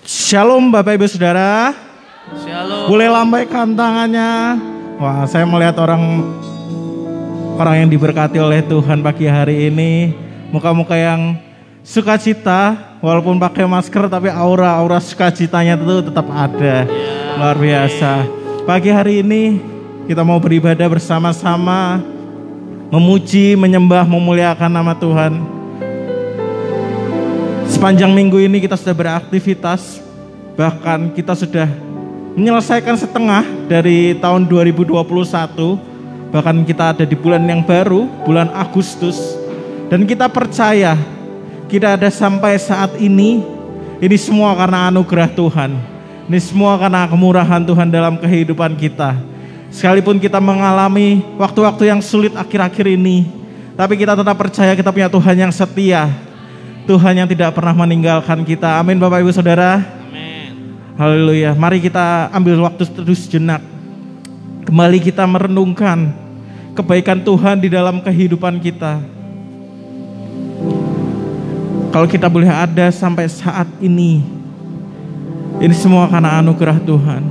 Shalom Bapak Ibu Saudara. Shalom. Boleh lambaikan tangannya. Wah, saya melihat orang yang diberkati oleh Tuhan pagi hari ini. Muka-muka yang sukacita, walaupun pakai masker tapi aura sukacitanya itu tetap ada. Luar biasa. Pagi hari ini kita mau beribadah bersama-sama, memuji, menyembah, memuliakan nama Tuhan. Sepanjang minggu ini kita sudah beraktivitas, bahkan kita sudah menyelesaikan setengah dari tahun 2021. Bahkan kita ada di bulan yang baru, bulan Agustus. Dan kita percaya, kita ada sampai saat ini semua karena anugerah Tuhan. Ini semua karena kemurahan Tuhan dalam kehidupan kita. Sekalipun kita mengalami waktu-waktu yang sulit akhir-akhir ini, tapi kita tetap percaya kita punya Tuhan yang setia. Tuhan yang tidak pernah meninggalkan kita. Amin Bapak Ibu Saudara. Amin. Haleluya. Mari kita ambil waktu terus sejenak. Kembali kita merenungkan kebaikan Tuhan di dalam kehidupan kita. Kalau kita boleh ada sampai saat ini semua karena anugerah Tuhan.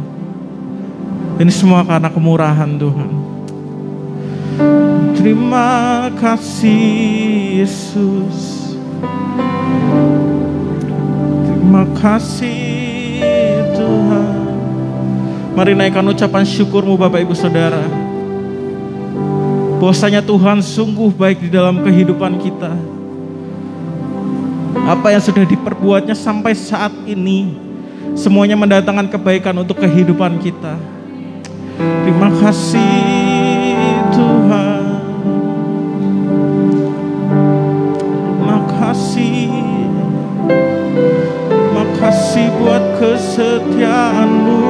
Ini semua karena kemurahan Tuhan. Terima kasih Yesus. Terima kasih Tuhan. Mari naikkan ucapan syukurmu Bapak Ibu Saudara. Bahwasanya Tuhan sungguh baik di dalam kehidupan kita. Apa yang sudah diperbuatnya sampai saat ini, semuanya mendatangkan kebaikan untuk kehidupan kita. Terima kasih Tuhan. Terima kasih buat kesetiaanmu.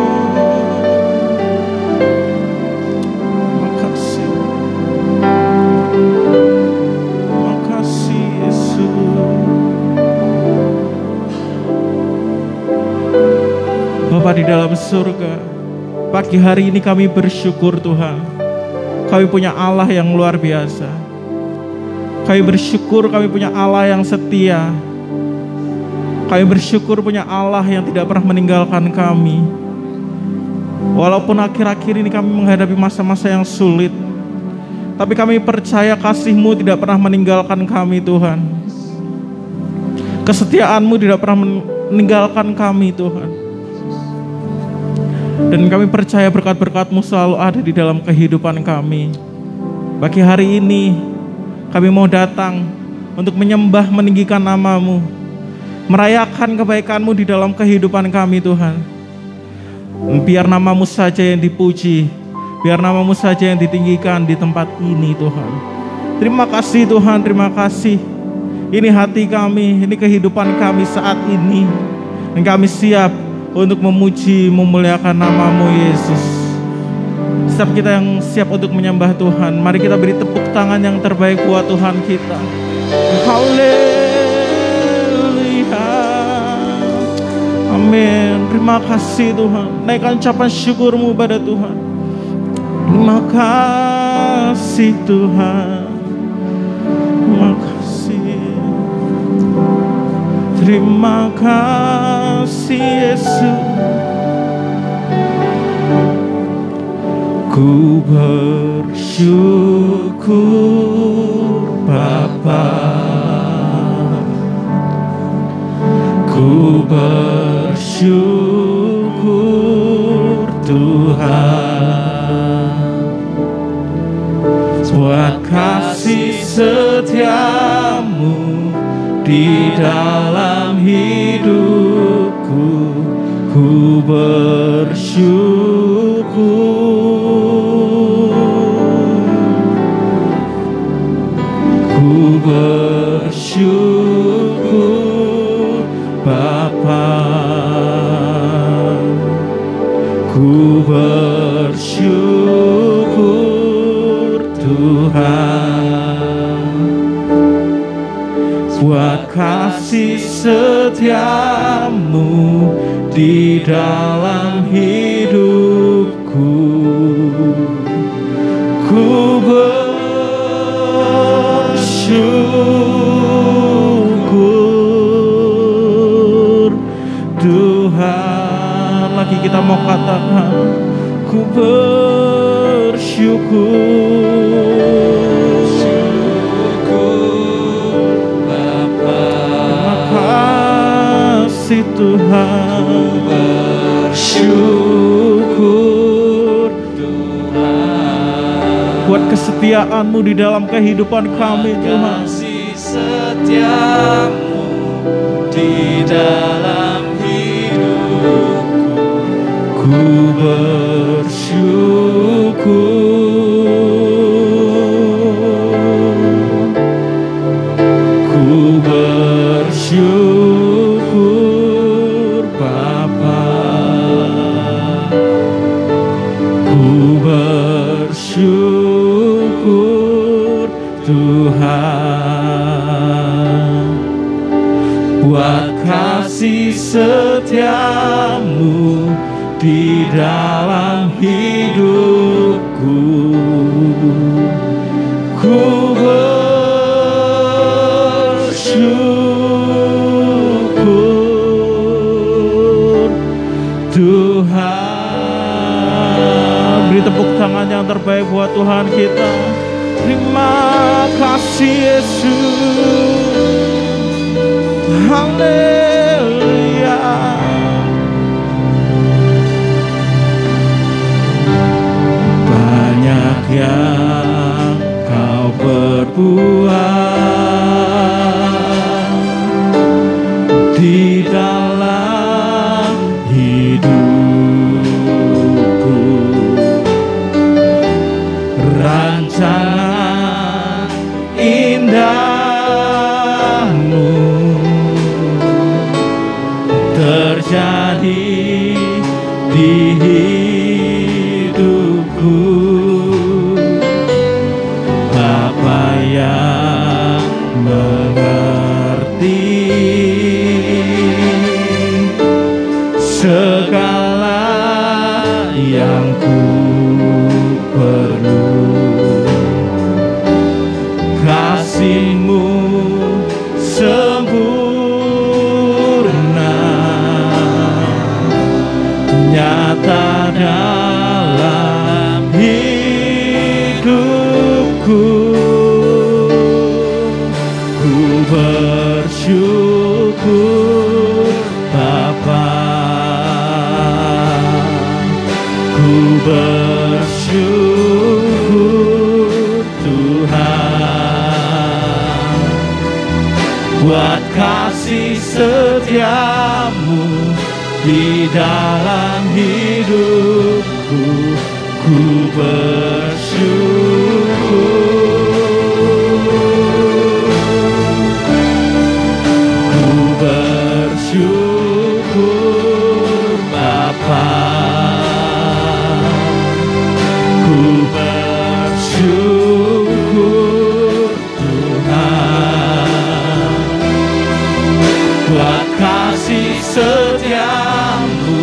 Terima kasih Yesus. Bapa di dalam surga, pagi hari ini kami bersyukur Tuhan. Kami punya Allah yang luar biasa. Kami bersyukur kami punya Allah yang setia. Kami bersyukur punya Allah yang tidak pernah meninggalkan kami. Walaupun akhir-akhir ini kami menghadapi masa-masa yang sulit, tapi kami percaya kasih-Mu tidak pernah meninggalkan kami Tuhan. Kesetiaan-Mu tidak pernah meninggalkan kami Tuhan. Dan kami percaya berkat-berkat-Mu selalu ada di dalam kehidupan kami. Pagi hari ini kami mau datang untuk menyembah, meninggikan nama-Mu, merayakan kebaikan-Mu di dalam kehidupan kami Tuhan. Biar nama-Mu saja yang dipuji, biar nama-Mu saja yang ditinggikan di tempat ini Tuhan. Terima kasih Tuhan, terima kasih. Ini hati kami, ini kehidupan kami saat ini. Dan kami siap untuk memuji, memuliakan nama-Mu Yesus. Setiap kita yang siap untuk menyembah Tuhan, mari kita beri tepuk tangan yang terbaik buat Tuhan kita. Haleluya. Amin. Terima kasih Tuhan. Naikkan ucapan syukur-Mu pada Tuhan. Terima kasih Tuhan. Terima kasih. Terima kasih Yesus. Ku bersyukur Bapa. Ku bersyukur Tuhan buat kasih setiamu di dalam hidupku. Ku bersyukur. Ku bersyukur Bapa. Ku bersyukur Tuhan buat kasih setiamu di dalam hidupku. Ku bersyukur katakan, ku bersyukur. Syukur Bapa, Makasih Tuhan, bersyukur Tuhan, buat kesetiaan-Mu di dalam kehidupan kami Tuhan. kasih setiamu di dalam hidupku. Ku bersyukur, ku bersyukur Bapa, ku bersyukur Tuhan, buat kasih setiamu di dalam hidupku. Ku bersyukur Tuhan. Beri tepuk tangan yang terbaik buat Tuhan kita. Terima kasih Yesus. Haleluya. Banyak yang kau perbuat di dalam hidupku. Rancangan indahmu terjadi di hidupku. Bapa yang mengerti segala yang ku perlu, kasih-Mu sempurna nyata dalam hidupku. Ku bersyukur Bapa, ku bersyukur Tuhan, buat kasih setiamu di dalam hidupku. Ku bersyukur, ku bersyukur Bapa, ku bersyukur Tuhan, buat kasih setiamu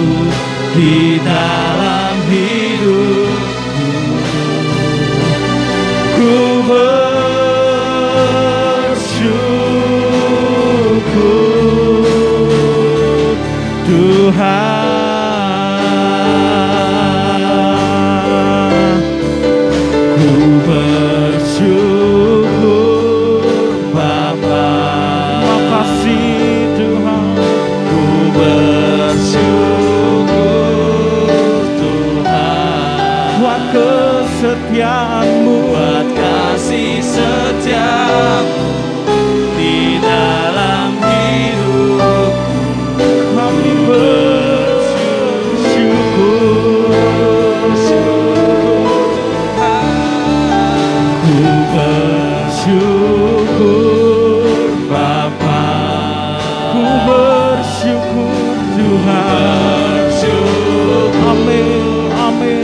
di dalam hidupku. Ku bersyukur Tuhan, ku bersyukur Bapa. Makasih Tuhan, ku bersyukur Tuhan, buat kesetiaan-Mu, buat kasih setiamu di dalam hidupku. Kami bersyukur, ku bersyukur Bapa, ku bersyukur Tuhan. Amin, amin.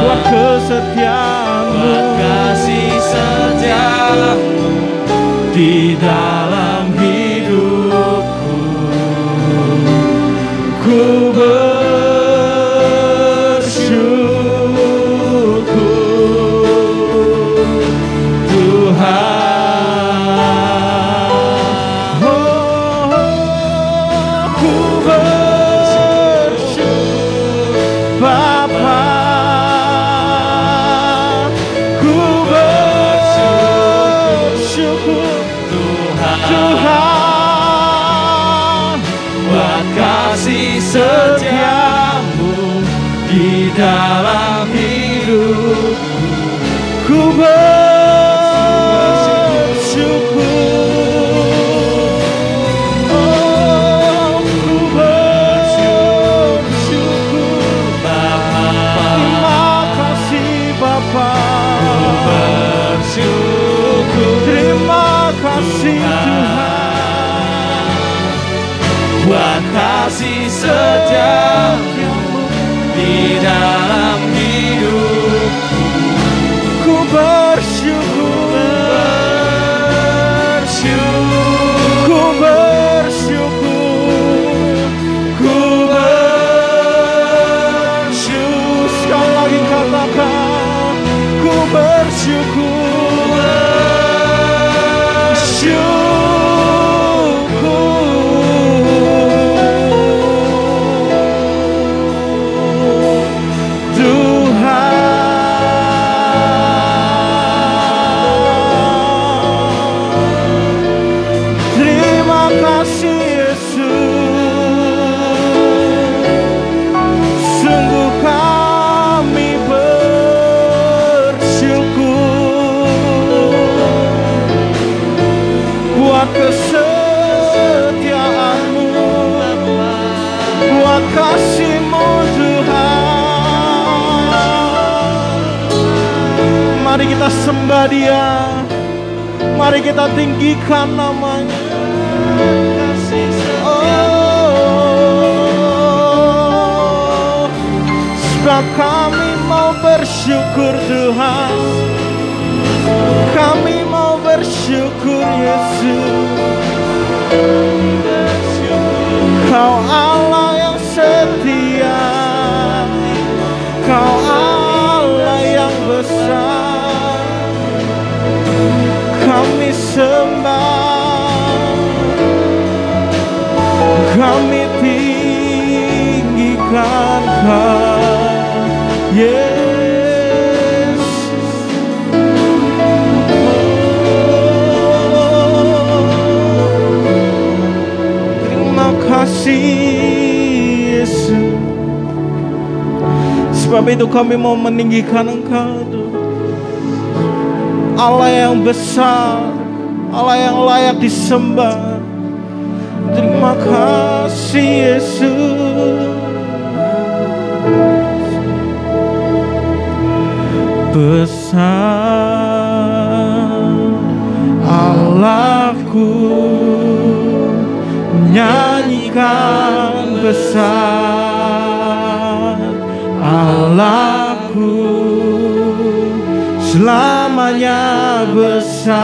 Buat kesetiaan-Mu, buat kasih setiamu di dalam hidupku. Ku bersyukur Tuhan. Oh, ku bersyukur di dalam hidup. Ku bersyukur, oh ku bersyukur Bapa, terima kasih Bapa, bersyukur terima kasih Tuhan buat kasih setiamu di dalam hidupku. ku bersyukur, ku bersyukur, ku bersyukur. Sekali lagi katakan, ku bersyukur, kesetiaan-Mu, buat kasih-Mu Tuhan. Mari kita sembah Dia, mari kita tinggikan nama-Nya. Oh, sebab kami mau bersyukur Tuhan, kami mau bersyukur Yesus. Kau Allah yang setia, Kau Allah yang besar. Kami sembah, kami tinggikan Kau, Yesus. Terima kasih Yesus. Sebab itu kami mau meninggikan Engkau Tuhan, Allah yang besar, Allah yang layak disembah. Terima kasih Yesus. Besar Allahku, nyanyikan besar Allahku, selamanya besar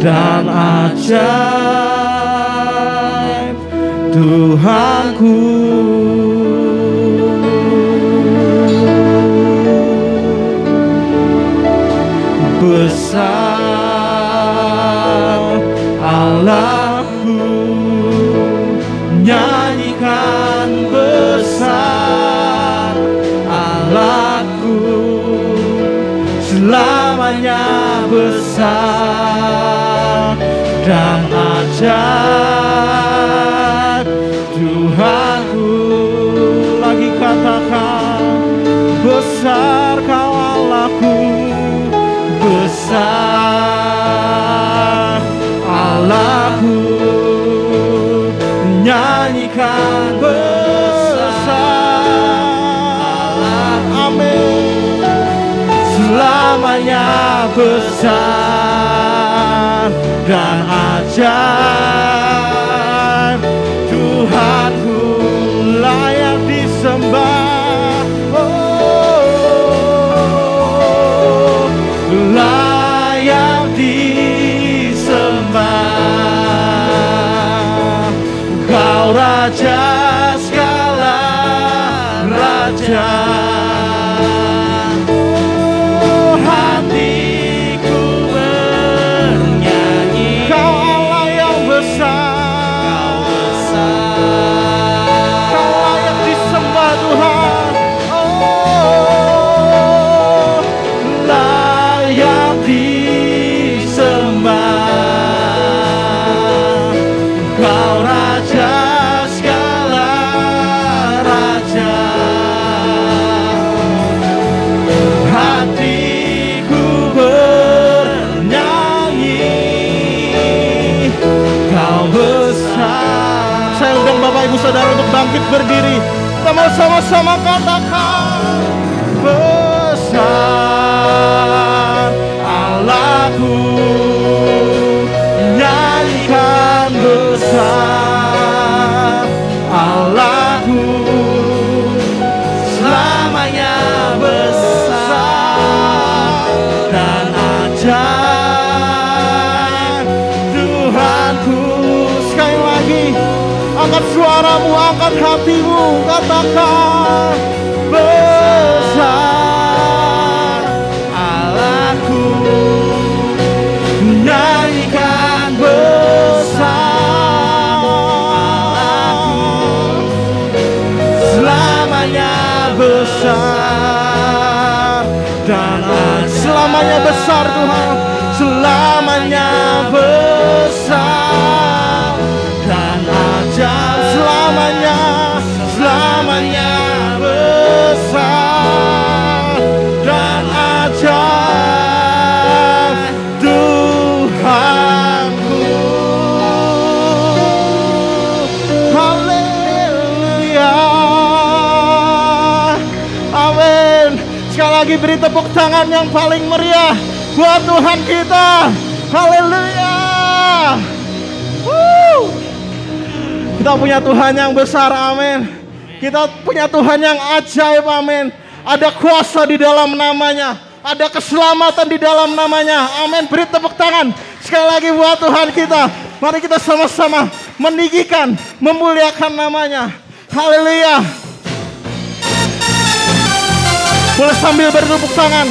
dan ajaib Tuhanku. Besar Allahku, nyanyikan besar Allahku, selamanya besar dan ajaib Tuhanku. Lagi katakan, besar Kau Allahku, besar Allahku, nyanyikan besar amin, selamanya besar dan ajaib Tuhanku, layak disembah. Oh, layak disembah. Kau Raja segala raja. Oh, hatiku bernyanyi. Kau Allah yang besar. Kau layak disembah Tuhan. Oh, layak disembah. Kau Raja segala saudara untuk bangkit berdiri. Kita mau sama-sama katakan, besar Allahku, nyanyikan besar Allahku, selamanya besar dan ajaib Tuhanku. Sekali lagi, angkat suaramu, angkat hatimu, katakan, besar Allahku, nyanyikan besar Allahku, selamanya besar dan selamanya besar Tuhan, selamanya besar dan ajaib, selamanya besar dan ajaib Tuhanku. Haleluya, amin. Sekali lagi beri tepuk tangan yang paling meriah buat Tuhan kita. Haleluya. Kita punya Tuhan yang besar, amin. Kita punya Tuhan yang ajaib, amin. Ada kuasa di dalam namanya, ada keselamatan di dalam namanya, amin. Beri tepuk tangan sekali lagi buat Tuhan kita. Mari kita sama-sama meninggikan, memuliakan namanya. Haleluya. Boleh sambil bertepuk tangan.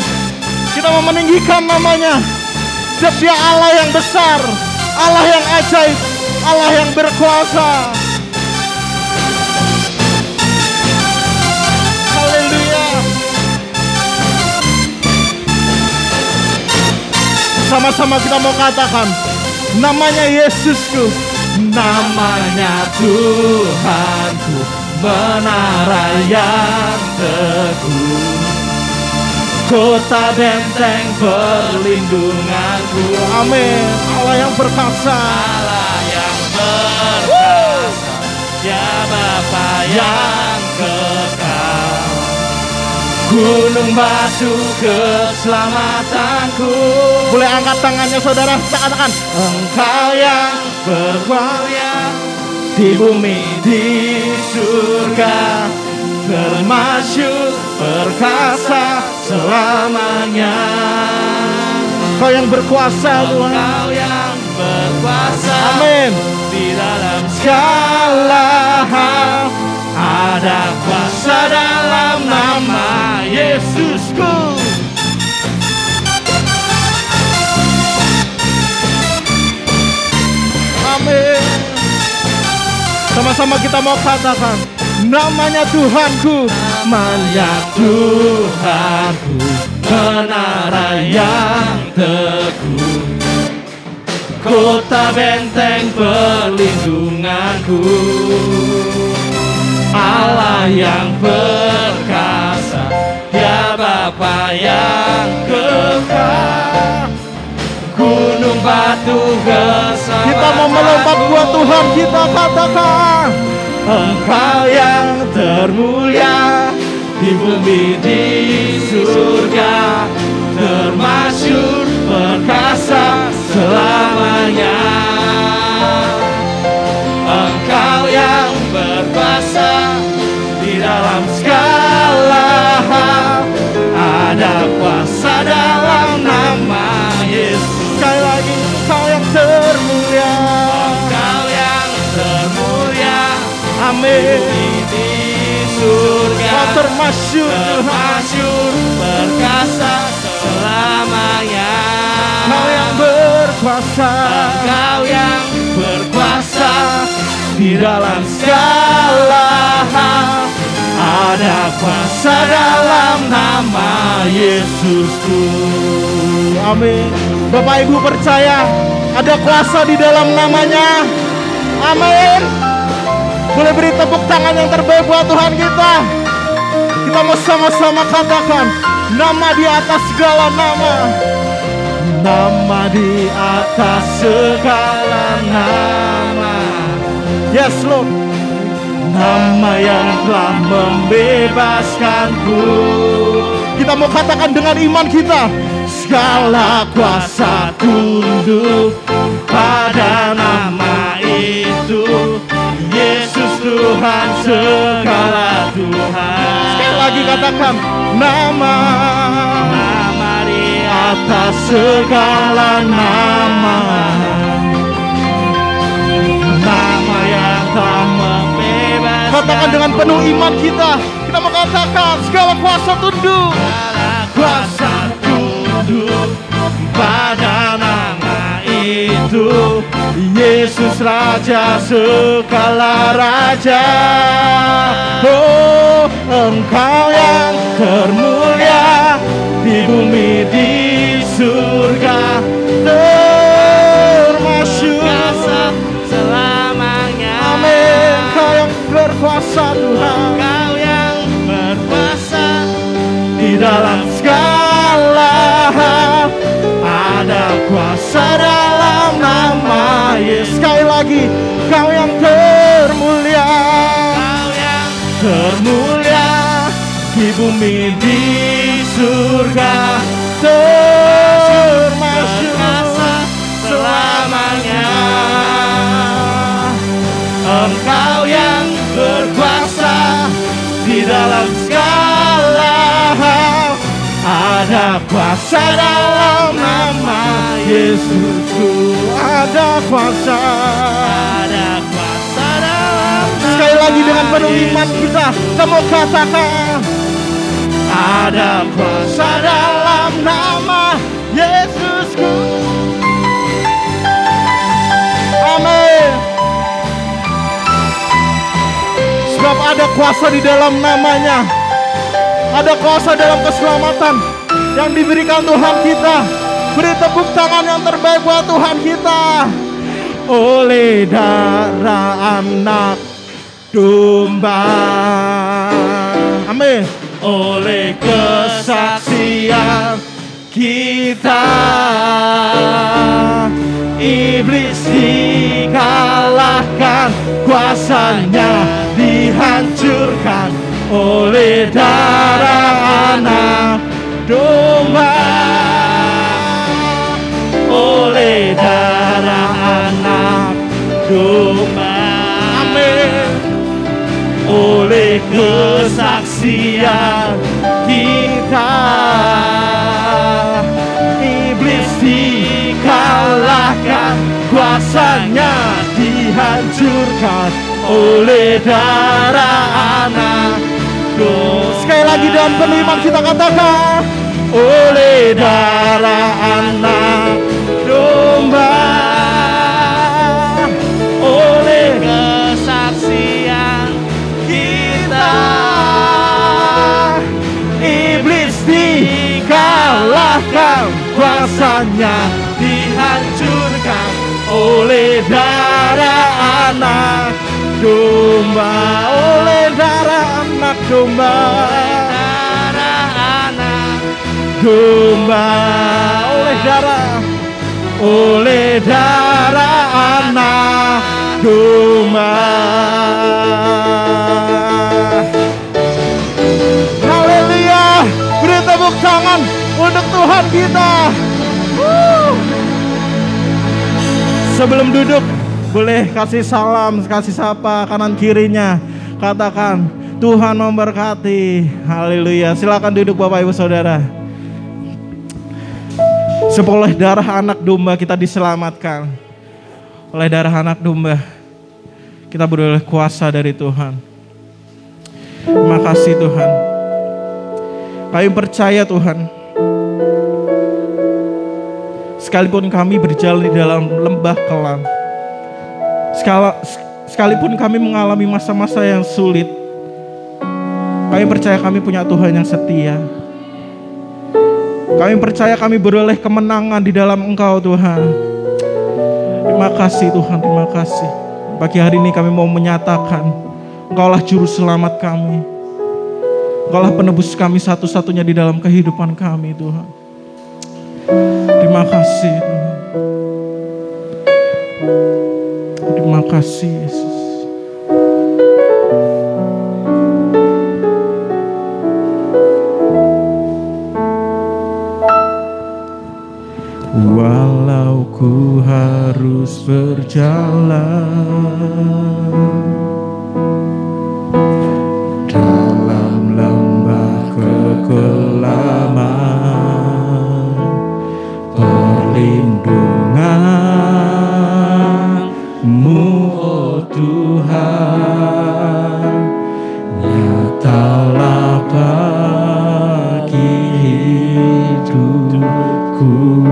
Kita mau meninggikan namanya. Sebab Dia Allah yang besar, Allah yang ajaib, Allah yang berkuasa. Haleluya. Sama-sama kita mau katakan, namanya Yesusku, namanya Tuhanku, menara yang teguh, kota benteng perlindunganku. Amin. Allah yang perkasa, Allah yang perkasa, Dia Bapa yang kekal, gunung batu keselamatanku. Boleh angkat tangannya saudara, kita katakan, Engkau yang berkuasa di bumi di surga, termasyur perkasa selamanya. Kau yang berkuasa Tuhan, Kau yang berkuasa, amin. Di dalam segala hal ada kuasa dalam nama Yesusku. Amin. Sama-sama kita mau katakan, namanya Tuhanku, namanya Tuhanku, menara yang teguh, kota benteng perlindunganku, Allah yang perkasa, Dia Bapa yang kekal, gunung batu keselamatan. Kita mau melompat buat Tuhan, kita katakan, Engkau yang termulia di bumi di surga, termasyur perkasa selamanya. Engkau yang berkuasa di dalam segala hal, ada kuasa dalam nama Yesus. Sekali lagi, Engkau yang termulia, Engkau yang termulia, amin. Di surga, Kau termasyur perkasa selamanya. Kau yang berkuasa, Engkau yang berkuasa di dalam segala hal, ada kuasa dalam nama Yesusku. Amin. Bapak Ibu percaya ada kuasa di dalam namanya. Amin. Boleh beri tepuk tangan yang terbaik buat Tuhan kita. Kita mau sama-sama katakan, nama di atas segala nama, nama di atas segala nama. Yes Lord. nama yang telah membebaskanku. Kita mau katakan dengan iman kita, segala kuasa tunduk pada nama itu, Yesus Tuhan segala Tuhan. Sekali lagi katakan, nama di atas segala nama, nama yang telah membebaskan. Katakan dengan penuh iman kita. Kita mau katakan, segala kuasa tunduk, kuasa tunduk pada nama itu, Yesus Raja segala raja. Oh, Engkau yang termulia di bumi di surga, termasyur selamanya. Amin. Engkau yang berkuasa Tuhan, Engkau yang berkuasa di dalam segala hal. Ada kuasa dalam nama Yesus. Sekali lagi, Kau yang termulia, Kau yang termulia di bumi di surga, termasyur selamanya. Engkau yang berkuasa di dalam segala hal. Ada kuasa dalam nama Yesusku. Ada kuasa dalam nama. Sekali lagi dengan penuh iman kita mau katakan, ada kuasa dalam nama Yesusku. Amin. Sebab ada kuasa di dalam namanya. Ada kuasa dalam keselamatan yang diberikan Tuhan kita. Beri tepuk tangan yang terbaik buat Tuhan kita. Oleh darah anak domba. Amin. Oleh kesaksian kita, iblis dikalahkan, kuasanya dihancurkan oleh darah anak domba. Oleh darah anak domba. Amin. Oleh kesaksian kita, iblis dikalahkan, kuasanya dihancurkan oleh darah anak domba. Sekali lagi dengan penuh iman kita katakan, oleh darah anak domba, oleh kesaksian kita, iblis dikalahkan, kuasanya dihancurkan oleh darah anak domba. Oleh darah anak domba, darah anak domba. Oleh darah anak domba. Haleluya. Beri tepuk tangan untuk Tuhan kita. Sebelum duduk, boleh kasih salam, kasih sapa kanan kirinya. Katakan, Tuhan memberkati. Haleluya. Silakan duduk Bapak Ibu Saudara. Oleh darah anak domba kita diselamatkan. Oleh darah anak domba kita beroleh kuasa dari Tuhan. Terima kasih Tuhan. Kami percaya Tuhan, sekalipun kami berjalan di dalam lembah kelam, sekalipun kami mengalami masa-masa yang sulit, kami percaya kami punya Tuhan yang setia. Kami percaya kami beroleh kemenangan di dalam Engkau Tuhan. Terima kasih Tuhan, terima kasih. Pagi hari ini kami mau menyatakan, Engkaulah juru selamat kami. Engkaulah penebus kami satu-satunya di dalam kehidupan kami Tuhan. Terima kasih Tuhan. Terima kasih Yesus. Walau ku harus berjalan dalam lembah kekelaman, perlindungan-Mu, oh Tuhan, nyatalah bagi hidupku.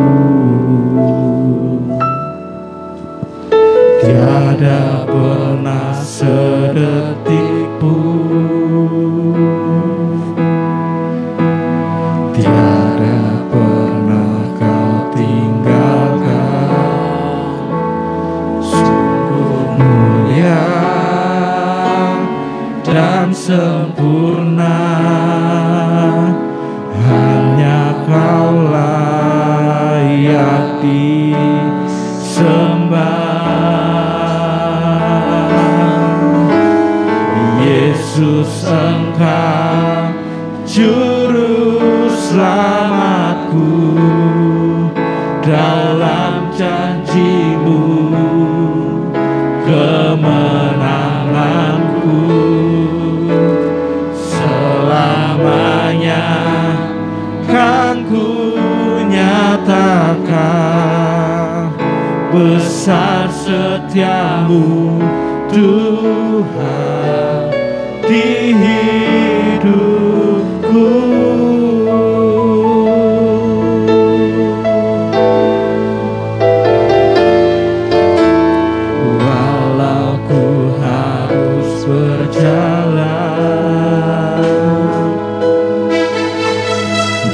Tiada pernah sedetik pun, tiada pernah Kau tinggalkan. Sungguh mulia dan sempurna, hanya Kau layak disembah. Yesus, Engkau juru selamatku, dalam janji-Mu kemenanganku. Selamanya kan ku nyatakan besar setia-Mu Tuhan di hidupku. Walau ku harus berjalan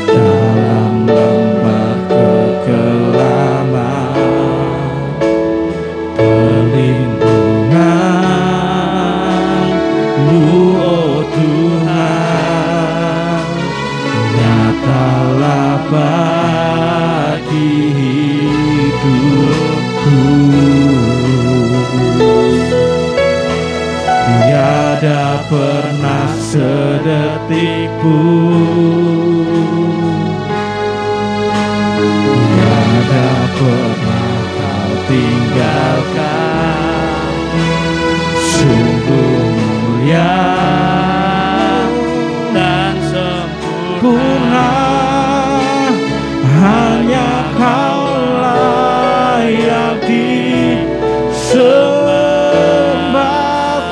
dalam lembah kekelaman, perlindungan-Mu, oh Tuhan, nyatalah bagi hidupku. Tiada pernah sedetik pun, tiada pernah Kau tinggalkan. Sungguh mulia dan sempurna, hanya Kau layak disembah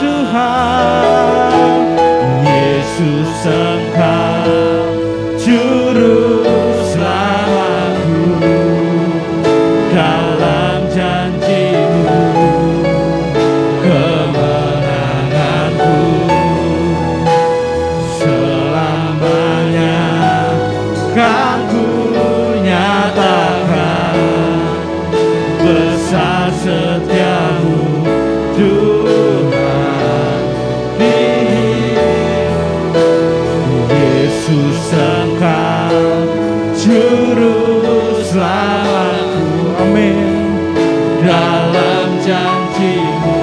Tuhan. Yesus, Engkau juru selamatku, dalam janji-Mu kemenanganku. Selamanya kan ku nyatakan besar setia-Mu Tuhan di hidupku. Yesus, Engkau juru selamatku, amin, dalam janji-Mu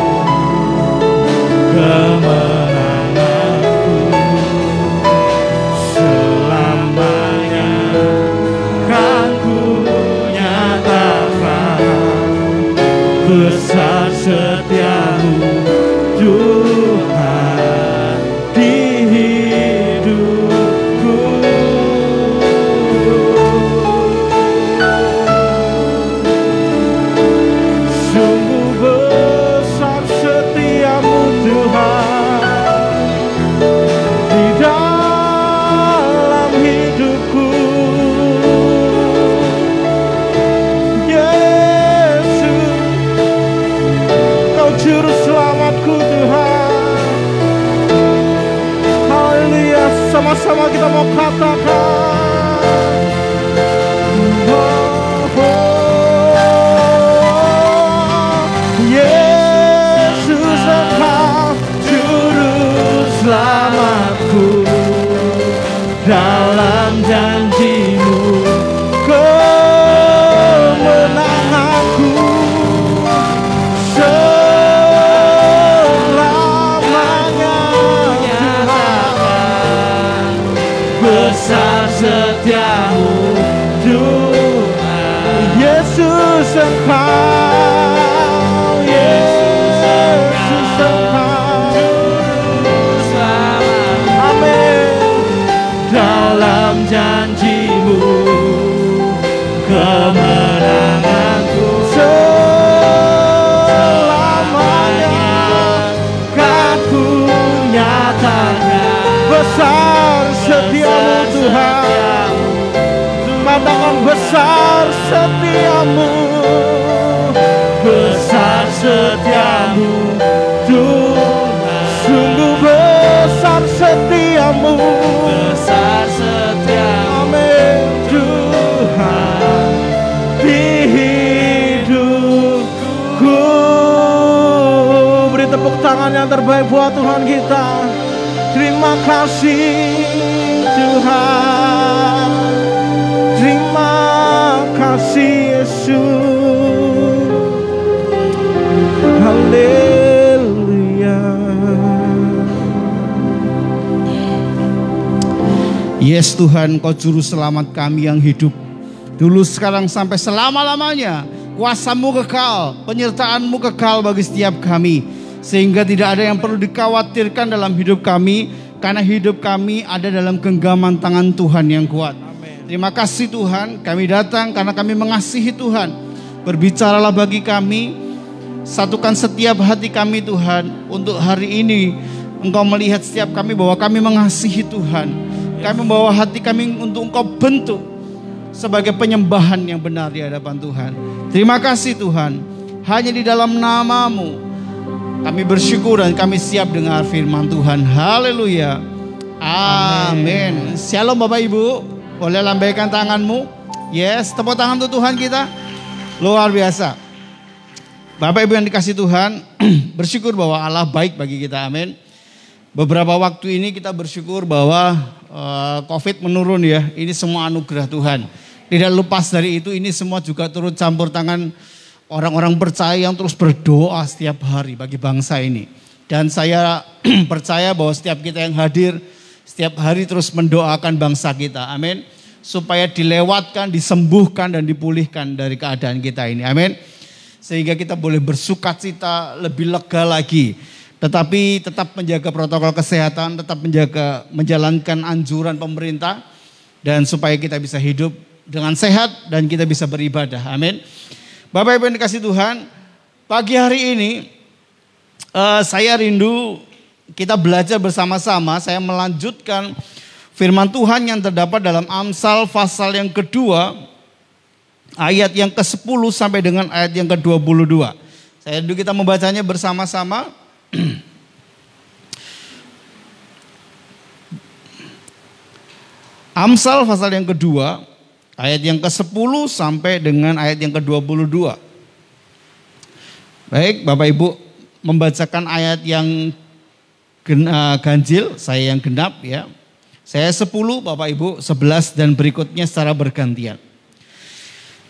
kemenanganku. Selamanya kan ku nyatakan besar setia-Mu Tuhan di hidupku. Sungguh besar setia-Mu Tuhan di dalam hidupku. Yesus, Kau juru selamatku Tuhan. Haleluya, sama-sama kita mau katakan, Yesus, Engkau juru selamatku, dalam janji-Mu kemenanganku. Selamanya Tuhan besar Yesus Engkau, Yesus Engkau. Amin. Dalam janji-Mu kemenanganku selamanya kan ku nyatakan. besar setiamu Tuhan. Katakan besar setiamu, Besar setiamu Tuhan, sungguh besar setiamu. besar setiamu Amin Tuhan di hidupku. Beri tepuk tangan yang terbaik buat Tuhan kita. Terima kasih Tuhan, terima kasih Yesus. Haleluya. Yes Tuhan, Kau juru selamat kami yang hidup dulu, sekarang, sampai selama-lamanya. Kuasa-Mu kekal, penyertaan-Mu kekal bagi setiap kami, sehingga tidak ada yang perlu dikhawatirkan dalam hidup kami, karena hidup kami ada dalam genggaman tangan Tuhan yang kuat. Terima kasih Tuhan, kami datang karena kami mengasihi Tuhan. Berbicaralah bagi kami, satukan setiap hati kami Tuhan. Untuk hari ini Engkau melihat setiap kami bahwa kami mengasihi Tuhan. Kami membawa hati kami untuk Engkau bentuk sebagai penyembahan yang benar di hadapan Tuhan. Terima kasih Tuhan, hanya di dalam nama-Mu kami bersyukur dan kami siap dengar firman Tuhan. Haleluya. Amin. Shalom Bapak Ibu. Boleh lambaikan tanganmu. Yes, tepuk tangan untuk Tuhan kita. Luar biasa. Bapak Ibu yang dikasih Tuhan, bersyukur bahwa Allah baik bagi kita. Amin. Beberapa waktu ini kita bersyukur bahwa COVID menurun ya. Ini semua anugerah Tuhan. Tidak lepas dari itu, ini semua juga turut campur tangan orang-orang percaya yang terus berdoa setiap hari bagi bangsa ini. Dan saya percaya bahwa setiap kita yang hadir setiap hari terus mendoakan bangsa kita. Amin. Supaya dilewatkan, disembuhkan dan dipulihkan dari keadaan kita ini. Amin. Sehingga kita boleh bersukacita lebih lega lagi. Tetapi tetap menjaga protokol kesehatan, tetap menjalankan anjuran pemerintah. Dan supaya kita bisa hidup dengan sehat dan kita bisa beribadah. Amin. Bapak Ibu yang dikasih Tuhan, pagi hari ini saya rindu kita belajar bersama-sama. Saya melanjutkan firman Tuhan yang terdapat dalam Amsal pasal yang kedua, ayat yang ke-10 sampai dengan ayat yang ke-22. Saya rindu kita membacanya bersama-sama. Amsal pasal yang kedua, ayat yang ke-10 sampai dengan ayat yang ke-22. Baik, Bapak Ibu membacakan ayat yang ganjil, saya yang genap ya. Saya 10, Bapak Ibu 11 dan berikutnya secara bergantian.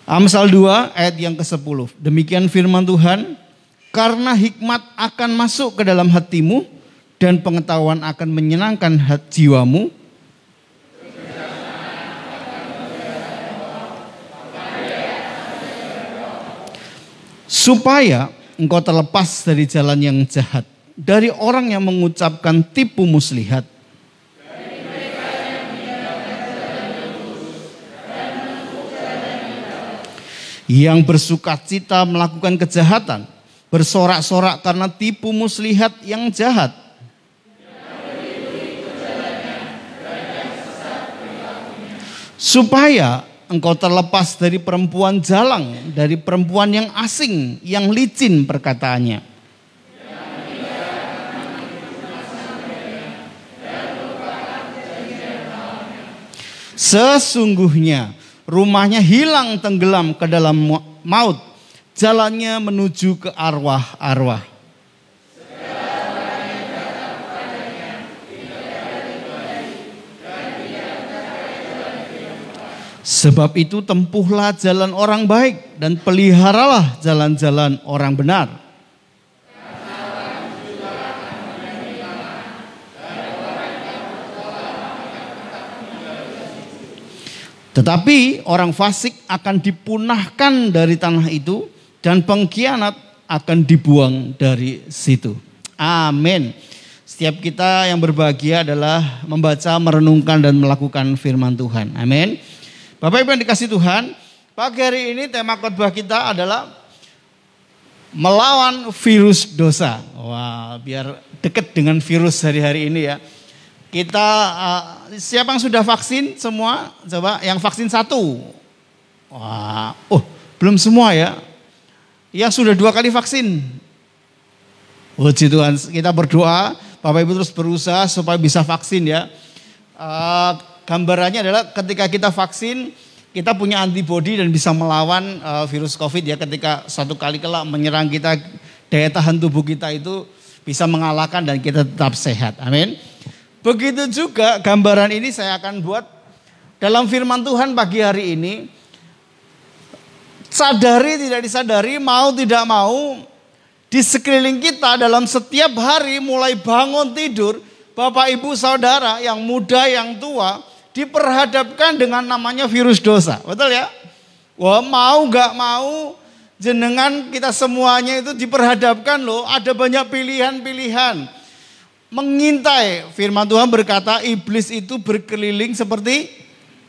Amsal 2 ayat yang ke-10. Demikian firman Tuhan, karena hikmat akan masuk ke dalam hatimu dan pengetahuan akan menyenangkan hati jiwamu. Supaya engkau terlepas dari jalan yang jahat, dari orang yang mengucapkan tipu muslihat, yang bersukacita melakukan kejahatan, bersorak-sorak karena tipu muslihat yang jahat. Supaya engkau terlepas dari perempuan jalang, dari perempuan yang asing, yang licin perkataannya. Sesungguhnya rumahnya hilang tenggelam ke dalam maut, jalannya menuju ke arwah-arwah. Sebab itu tempuhlah jalan orang baik dan peliharalah jalan-jalan orang benar. Tetapi orang fasik akan dipunahkan dari tanah itu dan pengkhianat akan dibuang dari situ. Amin. Setiap kita yang berbahagia adalah membaca, merenungkan dan melakukan firman Tuhan. Amin. Bapak Ibu yang dikasihi Tuhan, pagi hari ini tema khotbah kita adalah melawan virus dosa. Wah, biar dekat dengan virus hari-hari ini ya. Kita, siapa yang sudah vaksin semua? Coba yang vaksin 1. Wah, belum semua ya. Yang sudah 2 kali vaksin. Puji Tuhan, kita berdoa, Bapak Ibu terus berusaha supaya bisa vaksin ya. Gambarannya adalah ketika kita vaksin, kita punya antibodi dan bisa melawan virus COVID ya. Ketika satu kali kelak menyerang kita, daya tahan tubuh kita itu bisa mengalahkan dan kita tetap sehat. Amin. Begitu juga gambaran ini saya akan buat dalam firman Tuhan pagi hari ini. Sadari tidak disadari, mau tidak mau, di sekeliling kita dalam setiap hari mulai bangun tidur, Bapak Ibu Saudara yang muda yang tua diperhadapkan dengan namanya virus dosa. Betul ya? Wah, mau gak mau jenengan kita semuanya itu diperhadapkan loh. Ada banyak pilihan-pilihan. Mengintai, firman Tuhan berkata iblis itu berkeliling seperti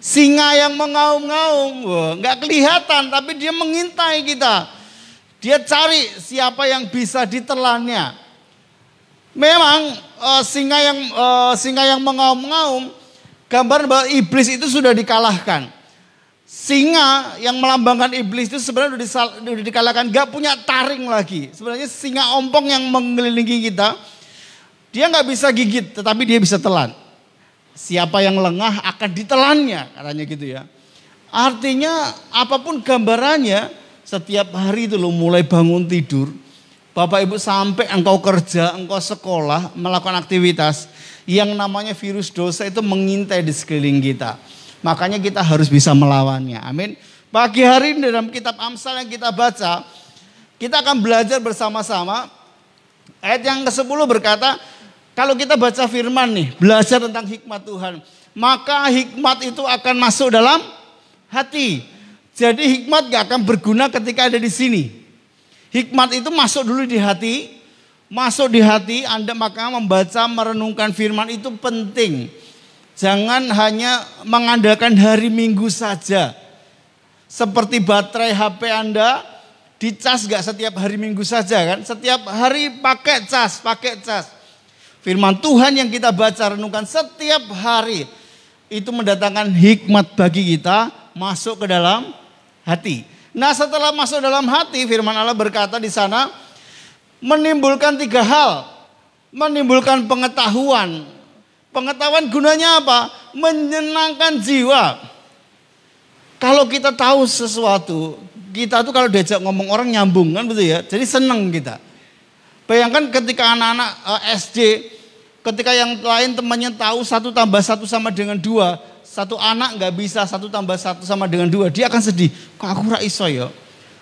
singa yang mengaum-ngaum. Wah, gak kelihatan tapi dia mengintai kita. Dia cari siapa yang bisa ditelannya. Memang singa yang mengaum-ngaum gambar bahwa iblis itu sudah dikalahkan. Singa yang melambangkan iblis itu sebenarnya sudah dikalahkan. Gak punya taring lagi. Sebenarnya singa ompong yang mengelilingi kita. Dia gak bisa gigit tetapi dia bisa telan. Siapa yang lengah akan ditelannya. Katanya gitu ya. Artinya apapun gambarannya. Setiap hari itu lo mulai bangun tidur. Bapak Ibu sampai engkau kerja, engkau sekolah, melakukan aktivitas. Yang namanya virus dosa itu mengintai di sekeliling kita. Makanya kita harus bisa melawannya. Amin. Pagi hari ini dalam kitab Amsal yang kita baca, kita akan belajar bersama-sama. Ayat yang ke-10 berkata, kalau kita baca firman nih, belajar tentang hikmat Tuhan, maka hikmat itu akan masuk dalam hati. Jadi hikmat gak akan berguna ketika ada di sini. Hikmat itu masuk dulu di hati. Masuk di hati Anda, maka membaca, merenungkan firman itu penting. Jangan hanya mengandalkan hari Minggu saja. Seperti baterai HP Anda, dicas gak setiap hari Minggu saja kan? Setiap hari pakai cas. Firman Tuhan yang kita baca, renungkan setiap hari. Itu mendatangkan hikmat bagi kita masuk ke dalam hati. Nah setelah masuk dalam hati, firman Allah berkata di sana, menimbulkan 3 hal. Menimbulkan pengetahuan. Pengetahuan gunanya apa? Menyenangkan jiwa. Kalau kita tahu sesuatu, kita tuh kalau diajak ngomong orang nyambung kan betul ya. Jadi senang kita. Bayangkan ketika anak-anak SD, ketika yang lain temannya tahu 1 tambah 1 sama dengan 2. Satu anak gak bisa 1 tambah 1 sama dengan 2. Dia akan sedih. Kok aku ra iso ya?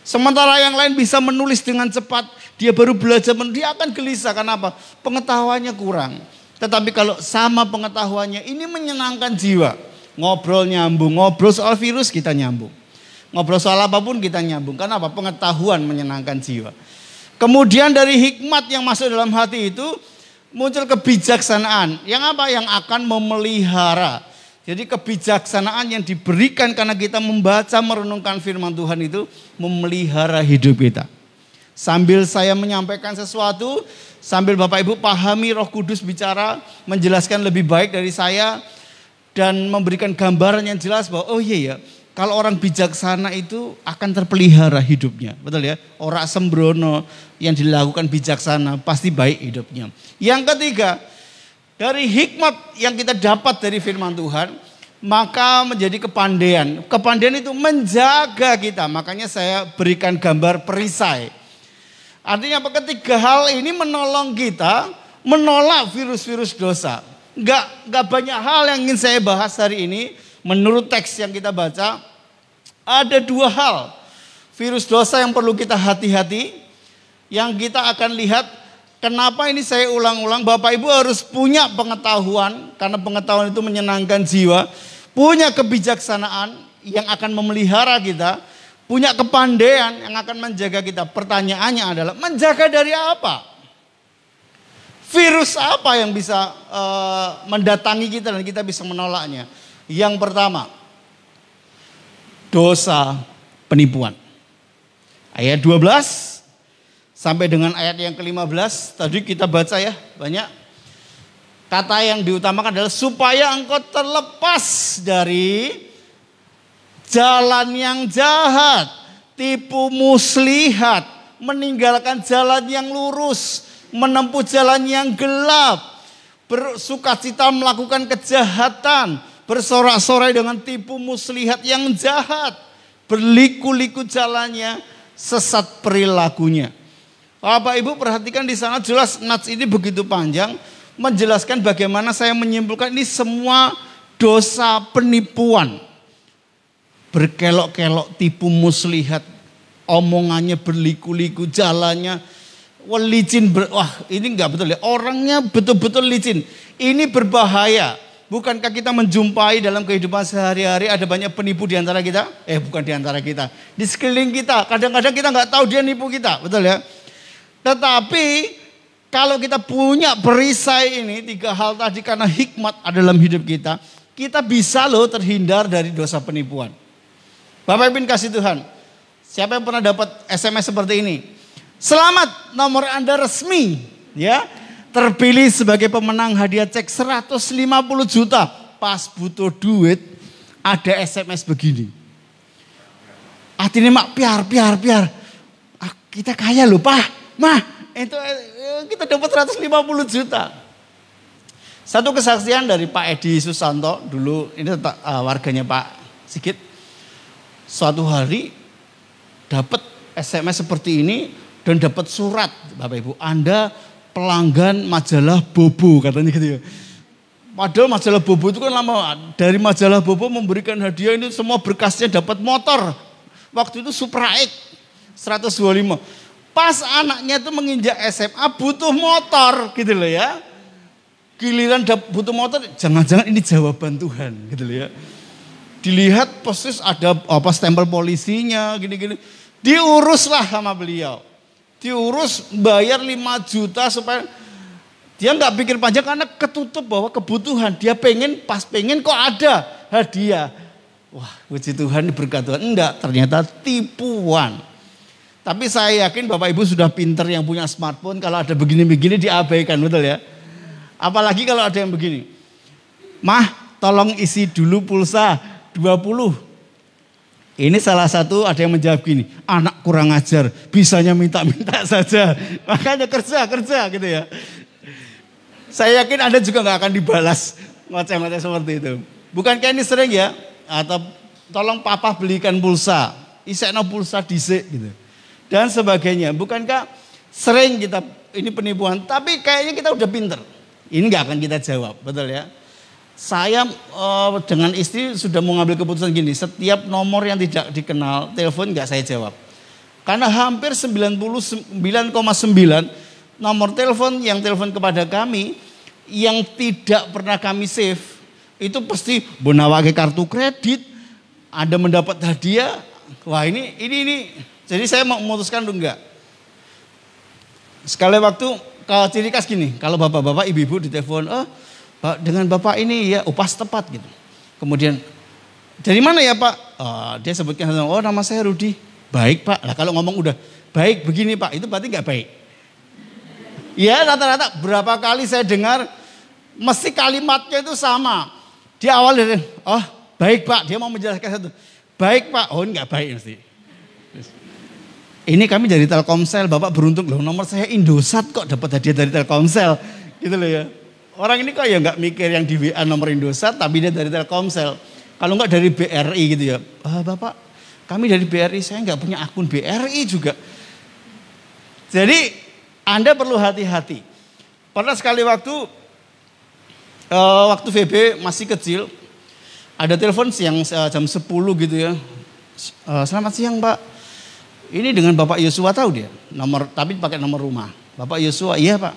Sementara yang lain bisa menulis dengan cepat, dia baru belajar, dia akan gelisah. Kenapa? Pengetahuannya kurang. Tetapi kalau sama pengetahuannya, ini menyenangkan jiwa. Ngobrol nyambung, ngobrol soal virus kita nyambung. Ngobrol soal apapun kita nyambung. Kenapa? Pengetahuan menyenangkan jiwa. Kemudian dari hikmat yang masuk dalam hati itu, muncul kebijaksanaan. Yang apa? Yang akan memelihara. Jadi kebijaksanaan yang diberikan karena kita membaca, merenungkan firman Tuhan itu memelihara hidup kita. Sambil saya menyampaikan sesuatu, sambil Bapak Ibu pahami Roh Kudus bicara, menjelaskan lebih baik dari saya, dan memberikan gambaran yang jelas bahwa oh iya ya, kalau orang bijaksana itu akan terpelihara hidupnya. Betul ya? Ora sembrono, yang dilakukan bijaksana pasti baik hidupnya. Yang ketiga, dari hikmat yang kita dapat dari firman Tuhan, maka menjadi kepandaian. Kepandaian itu menjaga kita. Makanya saya berikan gambar perisai. Artinya apa? Ketiga hal ini menolong kita menolak virus-virus dosa. Gak banyak hal yang ingin saya bahas hari ini. Menurut teks yang kita baca, ada 2 hal virus dosa yang perlu kita hati-hati. Yang kita akan lihat. Kenapa ini saya ulang-ulang? Bapak Ibu harus punya pengetahuan, karena pengetahuan itu menyenangkan jiwa. Punya kebijaksanaan, yang akan memelihara kita, punya kepandaian yang akan menjaga kita. Pertanyaannya adalah menjaga dari apa? Virus apa yang bisa mendatangi kita dan kita bisa menolaknya? Yang pertama, dosa penipuan. Ayat 12 sampai dengan ayat yang ke-15 tadi kita baca ya, banyak. Kata yang diutamakan adalah supaya engkau terlepas dari jalan yang jahat, tipu muslihat, meninggalkan jalan yang lurus, menempuh jalan yang gelap, bersukacita melakukan kejahatan, bersorak-sorai dengan tipu muslihat yang jahat, berliku-liku jalannya, sesat perilakunya. Bapak Ibu perhatikan di sana jelas nats ini begitu panjang menjelaskan bagaimana saya menyimpulkan ini semua dosa penipuan. Berkelok-kelok, tipu muslihat, omongannya berliku-liku, jalannya licin. Wah ini enggak betul ya, orangnya betul-betul licin. Ini berbahaya. Bukankah kita menjumpai dalam kehidupan sehari-hari ada banyak penipu di antara kita? Bukan di antara kita, di sekeliling kita. Kadang-kadang kita nggak tahu dia nipu kita, betul ya. Tetapi kalau kita punya perisai ini, 3 hal tadi, karena hikmat ada dalam hidup kita, kita bisa loh terhindar dari dosa penipuan. Bapak Ibu kasih Tuhan, siapa yang pernah dapat SMS seperti ini? Selamat, nomor Anda resmi, ya, terpilih sebagai pemenang hadiah cek 150 juta. Pas butuh duit, ada SMS begini. Artinya mak piar. Kita kaya loh Pak, Mah, itu kita dapat 150 juta. Satu kesaksian dari Pak Edi Susanto, dulu ini warganya Pak Sigit. Suatu hari dapat SMS seperti ini dan dapat surat, Bapak Ibu, Anda pelanggan majalah Bobo, katanya gitu ya. Padahal majalah Bobo itu kan lama, dari majalah Bobo memberikan hadiah ini semua berkasnya dapat motor. Waktu itu Supra X 125. Pas anaknya itu menginjak SMA butuh motor gitu loh ya. Giliran butuh motor, jangan-jangan ini jawaban Tuhan gitu loh ya. Dilihat persis ada stempel polisinya gini-gini. Diuruslah sama beliau. Diurus bayar 5 juta supaya dia nggak pikir panjang karena ketutup bahwa kebutuhan. Dia pengen kok ada hadiah. Wah puji Tuhan, berkat Tuhan. Enggak, ternyata tipuan. Tapi saya yakin Bapak Ibu sudah pinter yang punya smartphone. Kalau ada begini-begini diabaikan, betul ya. Apalagi kalau ada yang begini. Mah tolong isi dulu pulsa 20. Ini salah satu ada yang menjawab gini, anak kurang ajar, bisanya minta-minta saja, makanya kerja gitu ya. Saya yakin Anda juga nggak akan dibalas ngoceh-ngoceh seperti itu. Bukankah ini sering ya? Atau tolong papa belikan pulsa, isekno pulsa dhisik gitu. Dan sebagainya. Bukankah sering kita ini penipuan, tapi kayaknya kita udah pinter. Ini nggak akan kita jawab, betul ya? Saya dengan istri sudah mau ngambil keputusan gini, setiap nomor yang tidak dikenal, telepon nggak saya jawab. Karena hampir 99,9 nomor telepon yang telepon kepada kami, yang tidak pernah kami save, itu pasti bonawake kartu kredit, Anda mendapat hadiah, wah ini. Jadi saya mau memutuskan dulu enggak. Sekali waktu kalau ciri khas gini, kalau bapak-bapak, ibu-ibu ditelepon, dengan bapak ini ya upas tepat gitu. Kemudian dari mana ya Pak? Dia sebutkan, nama saya Rudi. Baik Pak. Lah kalau ngomong udah baik begini Pak, itu berarti nggak baik. Ya rata-rata berapa kali saya dengar mesti kalimatnya itu sama. Di awal dari baik Pak, dia mau menjelaskan satu. Baik Pak, nggak baik mesti. Ini kami dari Telkomsel, Bapak beruntung loh, nomor saya Indosat kok dapat hadiah dari Telkomsel, gitu loh ya. Orang ini kok ya nggak mikir yang di WA nomor Indosat, tapi dia dari Telkomsel. Kalau nggak dari BRI gitu ya. Bapak, kami dari BRI, saya nggak punya akun BRI juga. Jadi Anda perlu hati-hati. Pernah sekali waktu VB masih kecil, ada telepon siang jam 10 gitu ya. Selamat siang Pak. Ini dengan Bapak Yosua, tahu dia nomor, tapi pakai nomor rumah. Bapak Yosua, iya Pak.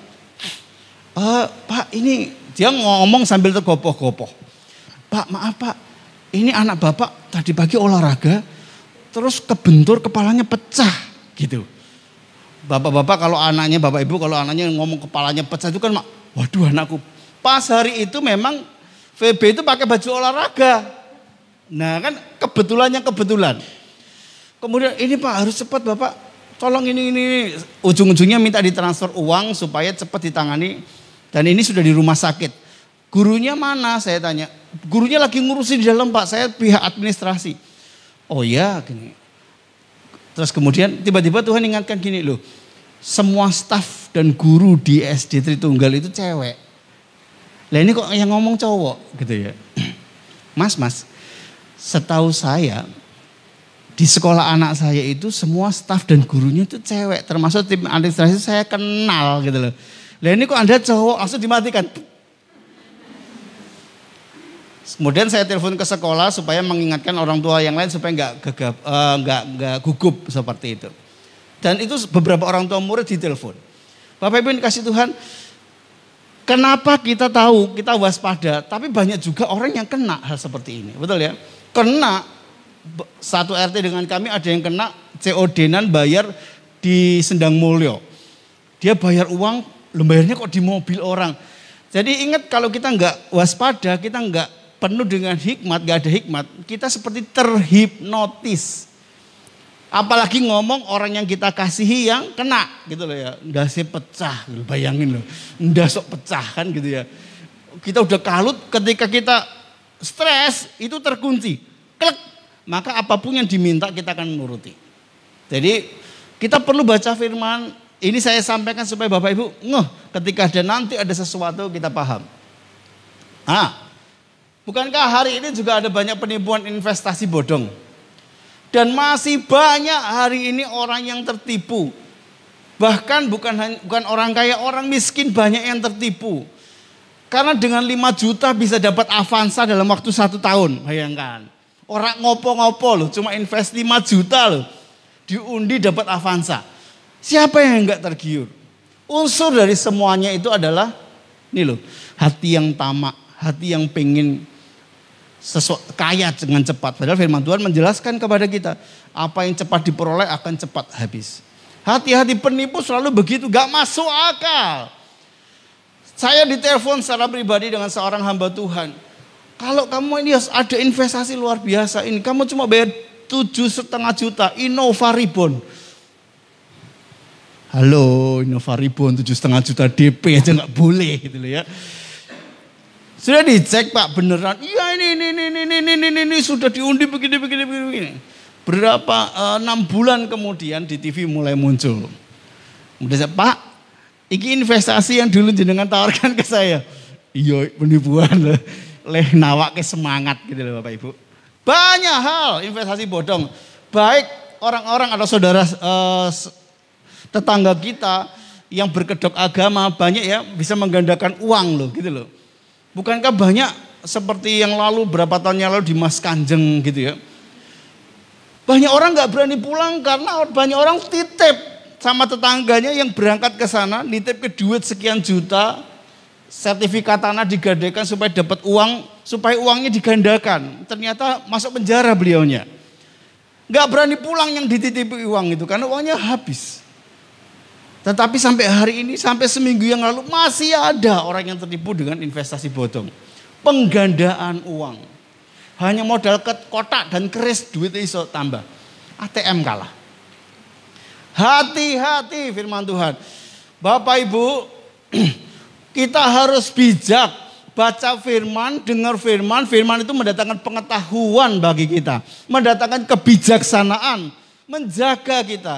Pak ini dia ngomong sambil tergopoh-gopoh. Pak maaf Pak, ini anak bapak tadi pagi olahraga, terus kebentur kepalanya pecah gitu. Bapak-bapak kalau anaknya, bapak ibu kalau anaknya ngomong kepalanya pecah itu kan, waduh anakku. Pas hari itu memang VB itu pakai baju olahraga. Nah kan kebetulan. Kemudian ini Pak harus cepat Bapak, tolong ini. Ujung-ujungnya minta ditransfer uang supaya cepat ditangani. Dan ini sudah di rumah sakit. Gurunya mana saya tanya. Gurunya lagi ngurusin di dalam Pak, saya pihak administrasi. Oh ya gini. Terus kemudian tiba-tiba Tuhan ingatkan gini loh. Semua staf dan guru di SD Tritunggal itu cewek. Lah ini kok yang ngomong cowok gitu ya. Mas, setahu saya di sekolah anak saya itu semua staf dan gurunya itu cewek. Termasuk tim administrasi saya kenal gitu loh. Lah ini kok Anda cowok langsung dimatikan. Kemudian saya telepon ke sekolah supaya mengingatkan orang tua yang lain supaya nggak gugup seperti itu. Dan itu beberapa orang tua murid ditelepon. Bapak Ibu dikasih Tuhan, kenapa kita tahu, kita waspada, tapi banyak juga orang yang kena hal seperti ini. Betul ya? Kena, satu RT dengan kami ada yang kena COD-nan bayar di Sendang Mulyo. Dia bayar uang, bayarnya kok di mobil orang. Jadi ingat kalau kita nggak waspada, kita nggak penuh dengan hikmat, gak ada hikmat, kita seperti terhipnotis. Apalagi ngomong orang yang kita kasihi yang kena gitu loh ya. Ndasnya pecah, bayangin loh. Ndas sok pecah kan gitu ya. Kita udah kalut, ketika kita stres itu terkunci. Klek, maka apapun yang diminta kita akan menuruti. Jadi kita perlu baca firman. Ini saya sampaikan supaya Bapak Ibu ketika nanti ada sesuatu kita paham. Bukankah hari ini juga ada banyak penipuan investasi bodong? Dan masih banyak hari ini orang yang tertipu. Bahkan bukan orang kaya, orang miskin banyak yang tertipu. Karena dengan 5 juta bisa dapat Avanza dalam waktu 1 tahun. Bayangkan. Orang ngopo-ngopo loh, cuma invest 5 juta loh. Diundi dapat Avanza. Siapa yang enggak tergiur? Unsur dari semuanya itu adalah ini loh, hati yang tamak, hati yang pengen kaya dengan cepat. Padahal firman Tuhan menjelaskan kepada kita, apa yang cepat diperoleh akan cepat habis. Hati-hati penipu selalu begitu, gak masuk akal. Saya ditelepon secara pribadi dengan seorang hamba Tuhan. Kalau kamu ini ada investasi luar biasa ini, kamu cuma bayar 7,5 juta, Innova Reborn. Halo, Innova Reborn 7,5 juta DP aja gak boleh gitu loh ya. Sudah dicek Pak beneran, iya ini sudah diundi begini. Berapa 6 bulan kemudian di TV mulai muncul. Kemudian saya, Pak, ini investasi yang dulu jenengan tawarkan ke saya. Iya penipuan leh nawak ke semangat gitu loh Bapak Ibu. Banyak hal investasi bodong. Baik orang-orang atau saudara tetangga kita yang berkedok agama banyak ya bisa menggandakan uang loh gitu loh. Bukankah banyak seperti yang lalu berapa tahun yang lalu di Mas Kanjeng gitu ya. Banyak orang gak berani pulang karena banyak orang titip sama tetangganya yang berangkat ke sana. Nitip ke duit sekian juta. Sertifikat tanah digadaikan supaya dapat uang. Supaya uangnya digandakan. Ternyata masuk penjara beliaunya. Gak berani pulang yang dititipi uang itu karena uangnya habis. Tetapi sampai hari ini, sampai seminggu yang lalu masih ada orang yang tertipu dengan investasi bodong. Penggandaan uang. Hanya modal kotak dan keris duit iso tambah. ATM kalah. Hati-hati firman Tuhan. Bapak Ibu, kita harus bijak. Baca firman, dengar firman. Firman itu mendatangkan pengetahuan bagi kita. Mendatangkan kebijaksanaan. Menjaga kita.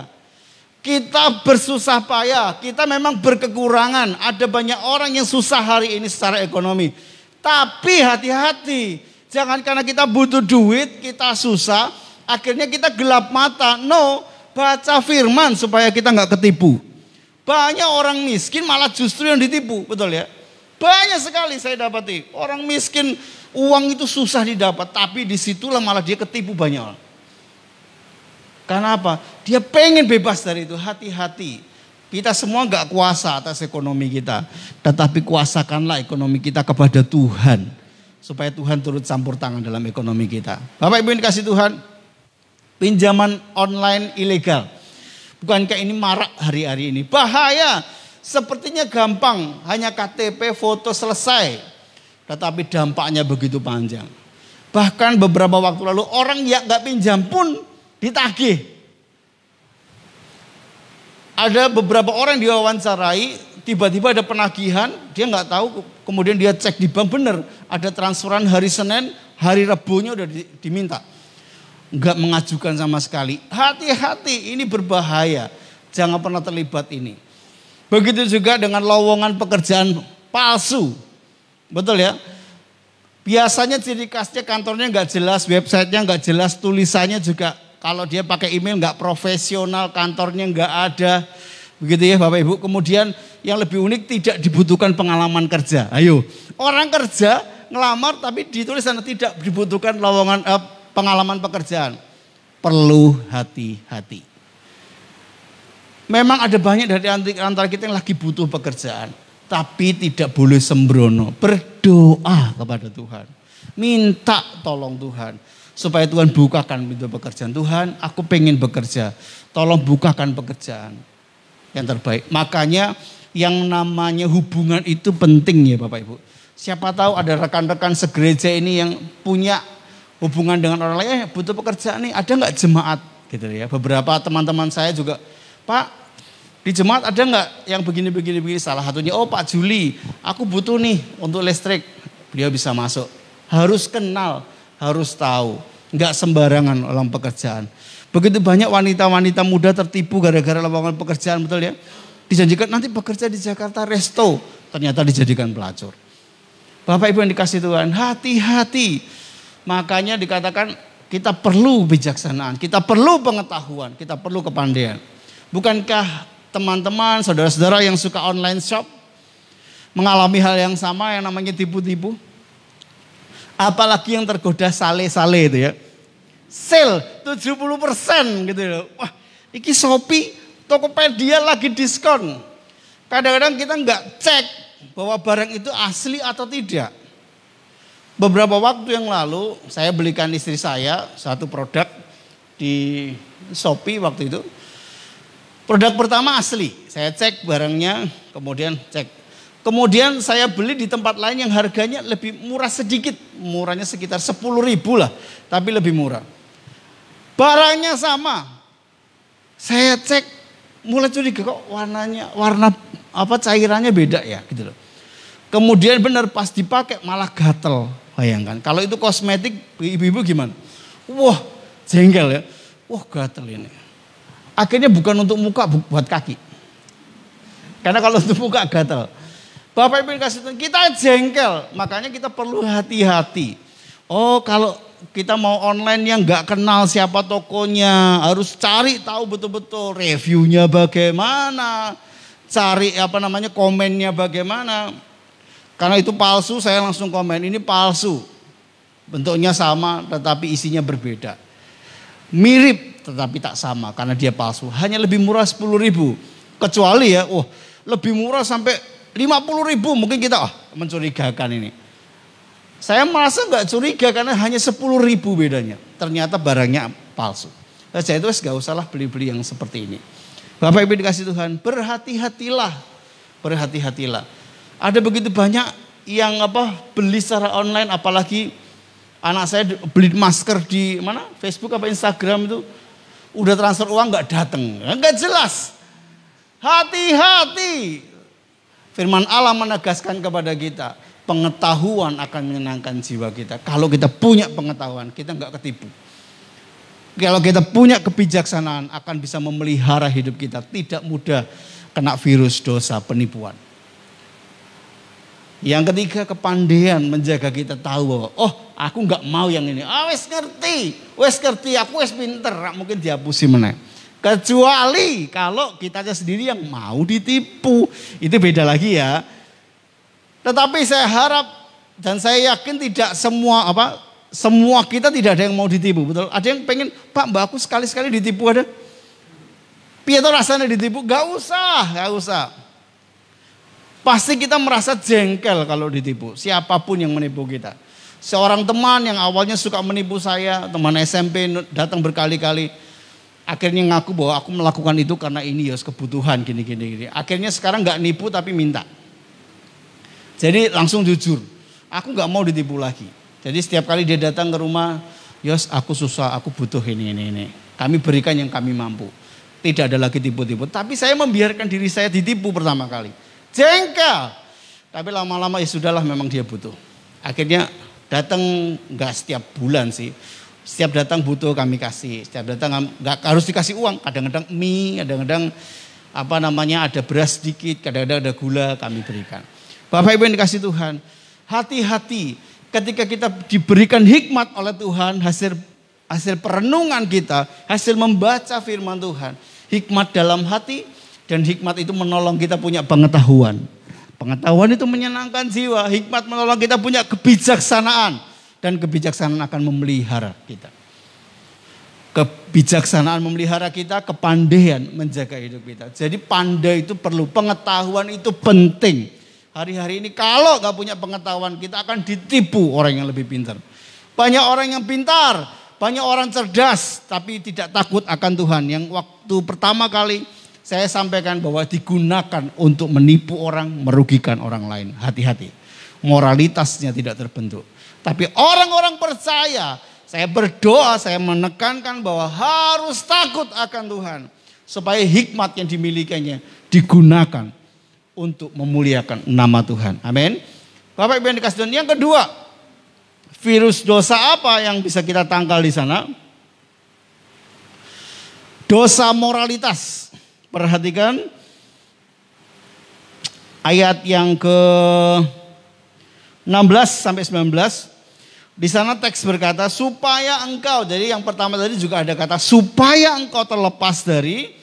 Kita bersusah payah, kita memang berkekurangan. Ada banyak orang yang susah hari ini secara ekonomi. Tapi hati-hati, jangan karena kita butuh duit, kita susah, akhirnya kita gelap mata. No, baca firman supaya kita nggak ketipu. Banyak orang miskin malah justru yang ditipu, betul ya? Banyak sekali saya dapati. Orang miskin uang itu susah didapat, tapi disitulah malah dia ketipu banyak orang. Karena apa? Dia pengen bebas dari itu. Hati-hati. Kita semua gak kuasa atas ekonomi kita. Tetapi kuasakanlah ekonomi kita kepada Tuhan. supaya Tuhan turut campur tangan dalam ekonomi kita. Bapak Ibu yang dikasih Tuhan, pinjaman online ilegal. Bukankah ini marak hari-hari ini? Bahaya, sepertinya gampang, hanya KTP, foto selesai. Tetapi dampaknya begitu panjang. Bahkan beberapa waktu lalu orang yang gak pinjam pun ditagih. Ada beberapa orang yang diwawancarai, tiba-tiba ada penagihan, dia nggak tahu, kemudian dia cek di bank benar, ada transferan hari Senin, hari Rabunya udah diminta. Nggak mengajukan sama sekali. Hati-hati, ini berbahaya. Jangan pernah terlibat ini. Begitu juga dengan lowongan pekerjaan palsu. Betul ya? Biasanya ciri khasnya kantornya nggak jelas, websitenya nggak jelas, tulisannya juga kalau dia pakai email nggak profesional, kantornya nggak ada. Begitu ya Bapak Ibu. Kemudian yang lebih unik, tidak dibutuhkan pengalaman kerja. Ayo, orang kerja ngelamar tapi ditulis sana tidak dibutuhkan lowongan pengalaman pekerjaan. Perlu hati-hati. Memang ada banyak dari antara kita yang lagi butuh pekerjaan. Tapi tidak boleh sembrono. Berdoa kepada Tuhan. Minta tolong Tuhan. Supaya Tuhan bukakan pintu pekerjaan. Tuhan, aku pengen bekerja. Tolong bukakan pekerjaan yang terbaik. Makanya yang namanya hubungan itu penting ya Bapak Ibu. Siapa tahu ada rekan-rekan segereja ini yang punya hubungan dengan orang lain, butuh pekerjaan nih, ada nggak jemaat gitu ya. Beberapa teman-teman saya juga, Pak, di jemaat ada nggak yang begini-begini. Salah satunya, oh Pak Juli, aku butuh nih untuk listrik. Beliau bisa masuk. Harus kenal, harus tahu. Nggak sembarangan dalam pekerjaan. Begitu banyak wanita-wanita muda tertipu gara-gara lowongan pekerjaan, betul ya. Dijanjikan nanti bekerja di Jakarta resto, ternyata dijadikan pelacur. Bapak Ibu yang dikasih Tuhan, hati-hati. Makanya dikatakan kita perlu bijaksanaan, kita perlu pengetahuan, kita perlu kepandaian. Bukankah teman-teman, saudara-saudara yang suka online shop mengalami hal yang sama yang namanya tipu-tipu? Apalagi yang tergoda sale-sale itu ya. Sale 70% gitu loh. Wah, iki Shopee, Tokopedia lagi diskon. Kadang-kadang kita nggak cek bahwa barang itu asli atau tidak. Beberapa waktu yang lalu saya belikan istri saya satu produk di Shopee waktu itu. Produk pertama asli, saya cek barangnya, kemudian cek. Kemudian saya beli di tempat lain yang harganya lebih murah sedikit. Murahnya sekitar 10.000 lah, tapi lebih murah. Barangnya sama. Saya cek, mulai curiga kok warna cairannya beda ya gitu loh. Kemudian benar pas dipakai malah gatel. Bayangkan, kalau itu kosmetik ibu-ibu gimana? Wah, jengkel ya. Wah, gatel ini. Akhirnya bukan untuk muka, buat kaki. Karena kalau untuk muka gatel. Bapak Ibu kasih tahu, kita jengkel, makanya kita perlu hati-hati. Oh, kalau kita mau online yang nggak kenal siapa tokonya, harus cari tahu betul-betul reviewnya bagaimana, cari komennya bagaimana. Karena itu palsu, saya langsung komen ini palsu, bentuknya sama, tetapi isinya berbeda. Mirip, tetapi tak sama, karena dia palsu. Hanya lebih murah 10.000, kecuali ya, lebih murah sampai 50.000 mungkin kita mencurigakan ini. Saya merasa nggak curiga karena hanya 10.000 bedanya. Ternyata barangnya palsu. Jadi itu nggak usahlah beli-beli yang seperti ini. Bapak Ibu dikasih Tuhan, berhati-hatilah, berhati-hatilah. Ada begitu banyak yang beli secara online, apalagi anak saya beli masker di mana Facebook apa Instagram itu udah transfer uang nggak datang, nggak jelas. Hati-hati. Firman Allah menegaskan kepada kita, pengetahuan akan menyenangkan jiwa kita. Kalau kita punya pengetahuan, kita nggak ketipu. Kalau kita punya kebijaksanaan, akan bisa memelihara hidup kita. Tidak mudah kena virus dosa penipuan. Yang ketiga, kepandaian menjaga kita tahu bahwa, aku nggak mau yang ini. Wes ngerti, aku wes pinter, mungkin dihapusi meneh. Kecuali kalau kitanya sendiri yang mau ditipu. Itu beda lagi ya. Tetapi saya harap dan saya yakin tidak semua kita tidak ada yang mau ditipu. Betul? Ada yang pengen, Pak Mbak aku sekali-sekali ditipu ada. Piye to rasanya ditipu? Gak usah. Pasti kita merasa jengkel kalau ditipu. Siapapun yang menipu kita. Seorang teman yang awalnya suka menipu saya, teman SMP datang berkali-kali. Akhirnya ngaku bahwa aku melakukan itu karena ini ya kebutuhan gini. Akhirnya sekarang gak nipu tapi minta. Jadi langsung jujur, aku gak mau ditipu lagi. Jadi setiap kali dia datang ke rumah, Yos aku susah, aku butuh ini. Kami berikan yang kami mampu. Tidak ada lagi tipu-tipu. Tapi saya membiarkan diri saya ditipu pertama kali. Jengkel. Tapi lama-lama ya sudahlah, memang dia butuh. Akhirnya datang nggak setiap bulan sih. Setiap datang butuh kami kasih. Setiap datang nggak harus dikasih uang. Kadang-kadang mie, kadang-kadang ada beras sedikit, kadang-kadang ada gula kami berikan. Bapak Ibu yang dikasih Tuhan, hati-hati ketika kita diberikan hikmat oleh Tuhan, hasil perenungan kita, hasil membaca firman Tuhan. Hikmat dalam hati dan hikmat itu menolong kita punya pengetahuan. Pengetahuan itu menyenangkan jiwa. Hikmat menolong kita punya kebijaksanaan. Dan kebijaksanaan akan memelihara kita. Kebijaksanaan memelihara kita, kepandaian menjaga hidup kita. Jadi pandai itu perlu, pengetahuan itu penting. Hari-hari ini kalau gak punya pengetahuan, kita akan ditipu orang yang lebih pintar. Banyak orang yang pintar, banyak orang cerdas, tapi tidak takut akan Tuhan. Yang waktu pertama kali saya sampaikan bahwa digunakan untuk menipu orang, merugikan orang lain. Hati-hati. Moralitasnya tidak terbentuk. Tapi orang-orang percaya, saya berdoa, saya menekankan bahwa harus takut akan Tuhan. Supaya hikmat yang dimilikinya digunakan untuk memuliakan nama Tuhan. Amin. Bapak Ibu yang dikasih Tuhan. Yang kedua, virus dosa apa yang bisa kita tangkal di sana? Dosa moralitas. Perhatikan ayat yang ke-16 sampai 19. Di sana teks berkata supaya engkau, jadi yang pertama tadi juga ada kata supaya engkau terlepas dari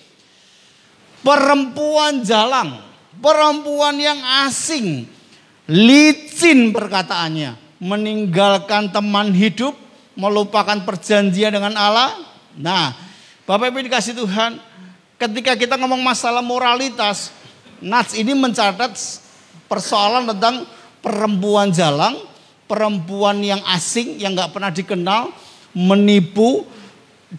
perempuan jalang, perempuan yang asing, licin perkataannya, meninggalkan teman hidup, melupakan perjanjian dengan Allah. Nah, Bapak Ibu dikasih Tuhan, ketika kita ngomong masalah moralitas, Nats ini mencatat persoalan tentang perempuan jalang, perempuan yang asing, yang gak pernah dikenal, menipu,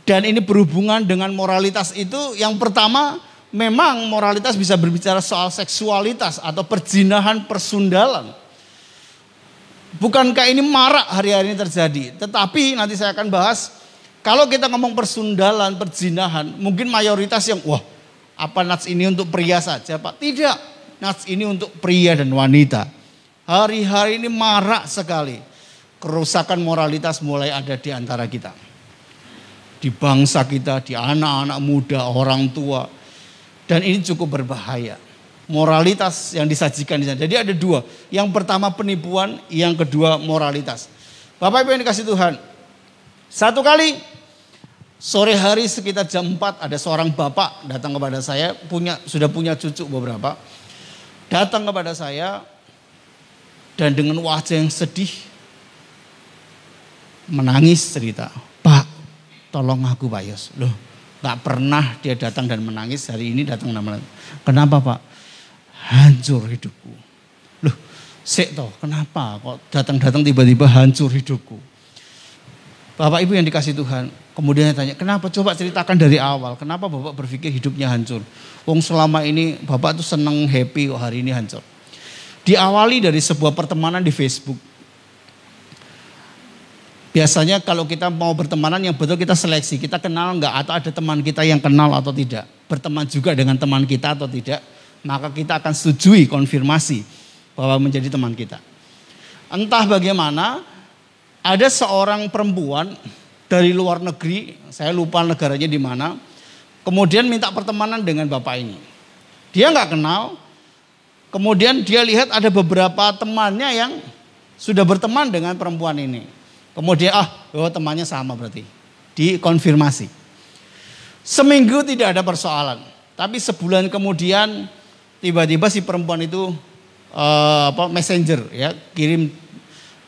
dan ini berhubungan dengan moralitas itu. Yang pertama, memang moralitas bisa berbicara soal seksualitas atau perzinahan, persundalan. Bukankah ini marak hari-hari ini terjadi? Tetapi nanti saya akan bahas, kalau kita ngomong persundalan, perzinahan, mungkin mayoritas yang, wah apa Nats ini untuk pria saja Pak? Tidak, Nats ini untuk pria dan wanita. Hari-hari ini marak sekali. Kerusakan moralitas mulai ada di antara kita. Di bangsa kita, di anak-anak muda, orang tua. Dan ini cukup berbahaya. Moralitas yang disajikan di sana. Jadi ada dua. Yang pertama penipuan, yang kedua moralitas. Bapak Ibu yang dikasih Tuhan. Satu kali sore hari sekitar jam 4 ada seorang bapak datang kepada saya, sudah punya cucu beberapa. Datang kepada saya dan dengan wajah yang sedih menangis cerita, Pak tolong aku Pak Yos. Loh gak pernah dia datang dan menangis, hari ini datang dan menangis. Kenapa Pak? Hancur hidupku. Loh sik toh, kenapa kok datang-datang tiba-tiba hancur hidupku? Bapak Ibu yang dikasih Tuhan, kemudian saya tanya, kenapa? Coba ceritakan dari awal, kenapa Bapak berpikir hidupnya hancur? Wong selama ini Bapak tuh seneng, happy, kok hari ini hancur. Diawali dari sebuah pertemanan di Facebook. Biasanya kalau kita mau bertemanan yang betul kita seleksi, kita kenal enggak atau ada teman kita yang kenal atau tidak. Berteman juga dengan teman kita atau tidak, maka kita akan setujui konfirmasi bahwa menjadi teman kita. Entah bagaimana, ada seorang perempuan dari luar negeri, saya lupa negaranya di mana, kemudian minta pertemanan dengan bapak ini. Dia nggak kenal, kemudian dia lihat ada beberapa temannya yang sudah berteman dengan perempuan ini. Kemudian temannya sama berarti, dikonfirmasi. Seminggu tidak ada persoalan, tapi sebulan kemudian tiba-tiba si perempuan itu messenger ya, kirim,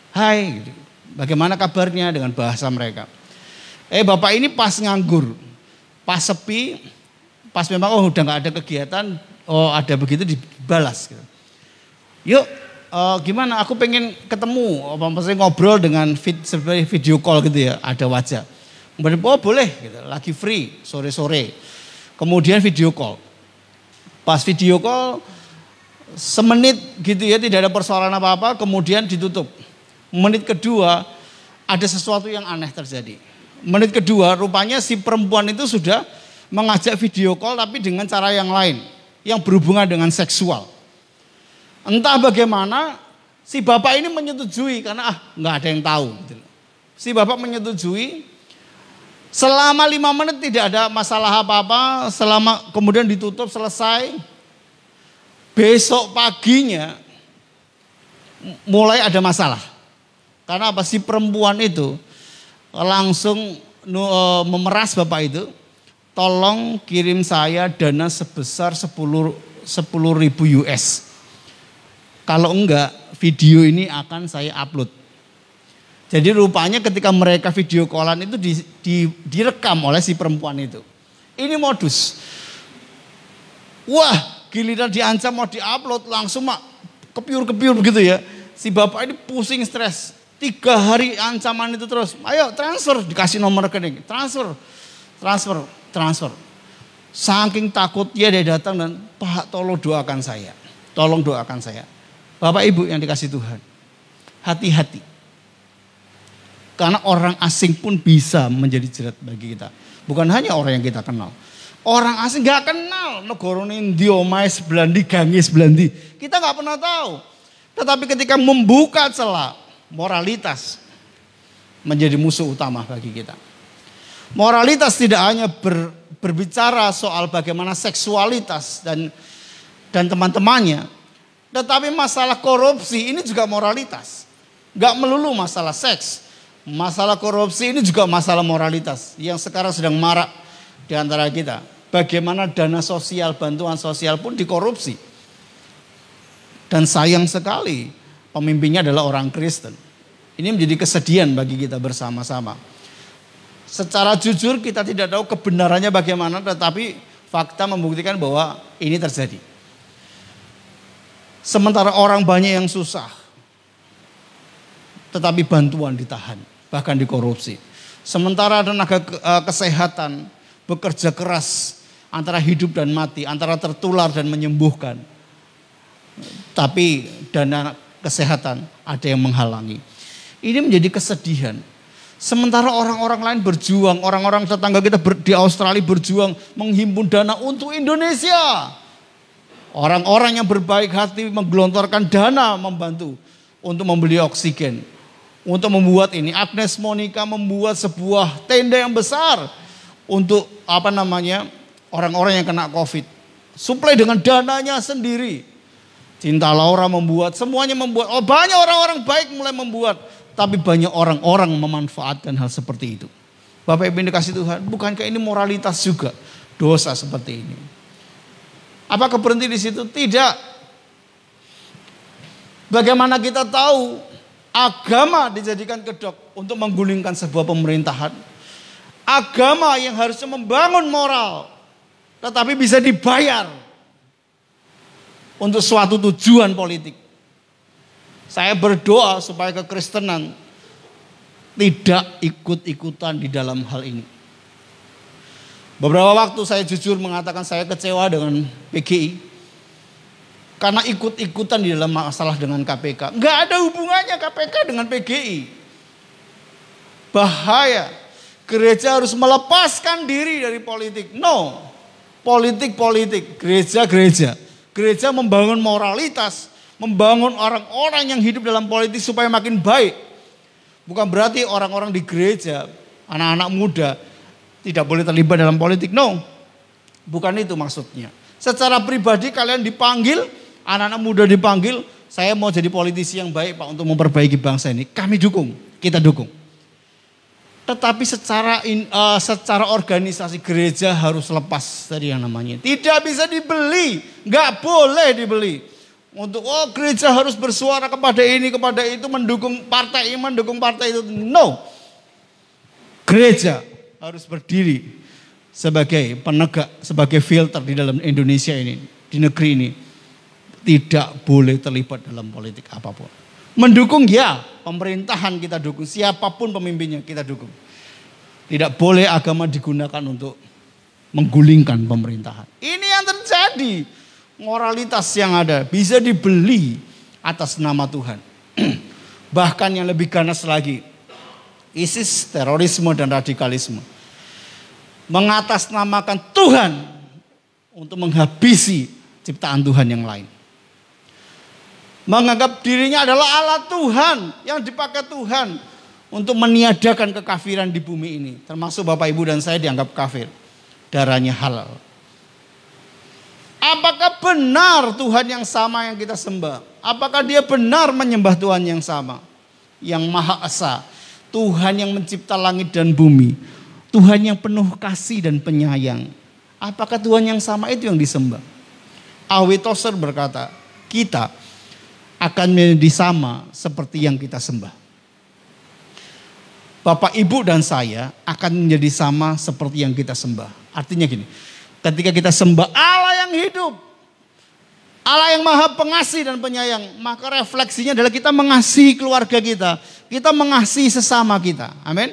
hai, bagaimana kabarnya dengan bahasa mereka. Bapak ini pas nganggur, pas sepi, pas memang udah nggak ada kegiatan, ada begitu dibalas. Gitu. Yuk gimana? Aku pengen ketemu, maksudnya ngobrol dengan video call gitu ya, ada wajah. Kemudian, oh boleh, gitu. Lagi free sore-sore. Kemudian video call. Pas video call, semenit gitu ya, tidak ada persoalan apa-apa, kemudian ditutup. Menit kedua, ada sesuatu yang aneh terjadi. Menit kedua, rupanya si perempuan itu sudah mengajak video call tapi dengan cara yang lain, yang berhubungan dengan seksual. Entah bagaimana, si bapak ini menyetujui karena nggak ada yang tahu. Si bapak menyetujui, selama 5 menit tidak ada masalah apa-apa, selama kemudian ditutup selesai. Besok paginya mulai ada masalah. Karena apa? Si perempuan itu langsung memeras bapak itu, tolong kirim saya dana sebesar 10.000 US. Kalau enggak, video ini akan saya upload. Jadi rupanya ketika mereka video callan itu direkam oleh si perempuan itu. Ini modus. Wah, giliran diancam mau diupload langsung kepiur-kepiur begitu ya. Si bapak ini pusing, stres. 3 hari ancaman itu terus. Ayo transfer, dikasih nomor rekening. Transfer. Saking takutnya dia datang dan, Pak tolong doakan saya. Tolong doakan saya. Bapak Ibu yang dikasih Tuhan, hati-hati. Karena orang asing pun bisa menjadi jerat bagi kita. Bukan hanya orang yang kita kenal. Orang asing gak kenal. Negara India, omahe sebelandi, gangi sebelandi. Kita gak pernah tahu. Tetapi ketika membuka celah, moralitas menjadi musuh utama bagi kita. Moralitas tidak hanya berbicara soal bagaimana seksualitas dan teman-temannya. Tetapi masalah korupsi ini juga moralitas. Gak melulu masalah seks. Masalah korupsi ini juga masalah moralitas. Yang sekarang sedang marak di antara kita. Bagaimana dana sosial, bantuan sosial pun dikorupsi. Dan sayang sekali pemimpinnya adalah orang Kristen. Ini menjadi kesedihan bagi kita bersama-sama. Secara jujur kita tidak tahu kebenarannya bagaimana. Tetapi fakta membuktikan bahwa ini terjadi. Sementara orang banyak yang susah, tetapi bantuan ditahan, bahkan dikorupsi. Sementara tenaga kesehatan bekerja keras antara hidup dan mati, antara tertular dan menyembuhkan. Tapi dana kesehatan ada yang menghalangi. Ini menjadi kesedihan. Sementara orang-orang lain berjuang, orang-orang tetangga kita di Australia berjuang menghimpun dana untuk Indonesia. Orang-orang yang berbaik hati menggelontorkan dana membantu untuk membeli oksigen. Untuk membuat ini, Agnes Monica membuat sebuah tenda yang besar untuk orang-orang yang kena COVID. Suplai dengan dananya sendiri. Cinta Laura membuat, semuanya membuat. Oh, banyak orang-orang baik mulai membuat. Tapi banyak orang-orang memanfaatkan hal seperti itu. Bapak Ibu dikasih Tuhan, bukankah ini moralitas juga? Dosa seperti ini. Apakah berhenti di situ? Tidak. Bagaimana kita tahu agama dijadikan kedok untuk menggulingkan sebuah pemerintahan? Agama yang harusnya membangun moral, tetapi bisa dibayar untuk suatu tujuan politik. Saya berdoa supaya kekristenan tidak ikut-ikutan di dalam hal ini. Beberapa waktu saya jujur mengatakan saya kecewa dengan PGI. Karena ikut-ikutan di dalam masalah dengan KPK. Enggak ada hubungannya KPK dengan PGI. Bahaya. Gereja harus melepaskan diri dari politik. No. Politik. Gereja. Gereja membangun moralitas. Membangun orang-orang yang hidup dalam politik supaya makin baik. Bukan berarti orang-orang di gereja, anak-anak muda tidak boleh terlibat dalam politik. No. Bukan itu maksudnya. Secara pribadi kalian dipanggil, anak-anak muda dipanggil, saya mau jadi politisi yang baik Pak untuk memperbaiki bangsa ini. Kami dukung, kita dukung. Tetapi secara organisasi gereja harus lepas dari yang namanya. Tidak bisa dibeli, nggak boleh dibeli. Untuk gereja harus bersuara kepada ini, kepada itu, mendukung partai ini, mendukung partai itu. No. Gereja harus berdiri sebagai penegak, sebagai filter di dalam Indonesia ini, di negeri ini. tidak boleh terlibat dalam politik apapun. Mendukung ya, pemerintahan kita dukung, siapapun pemimpinnya kita dukung. Tidak boleh agama digunakan untuk menggulingkan pemerintahan. Ini yang terjadi. Moralitas yang ada bisa dibeli atas nama Tuhan. Bahkan yang lebih ganas lagi, ISIS, terorisme dan radikalisme mengatasnamakan Tuhan untuk menghabisi ciptaan Tuhan yang lain. Menganggap dirinya adalah Allah Tuhan yang dipakai Tuhan untuk meniadakan kekafiran di bumi ini. Termasuk Bapak Ibu dan saya dianggap kafir. Darahnya halal. Apakah benar Tuhan yang sama yang kita sembah? Apakah dia benar menyembah Tuhan yang sama? Yang Maha Esa. Tuhan yang mencipta langit dan bumi. Tuhan yang penuh kasih dan penyayang. Apakah Tuhan yang sama itu yang disembah? A.W. Tozer berkata, kita akan menjadi sama seperti yang kita sembah. Bapak, Ibu dan saya akan menjadi sama seperti yang kita sembah. Artinya gini, ketika kita sembah Allah yang hidup, Allah yang maha pengasih dan penyayang, maka refleksinya adalah kita mengasihi keluarga kita. Kita mengasihi sesama kita. Amin.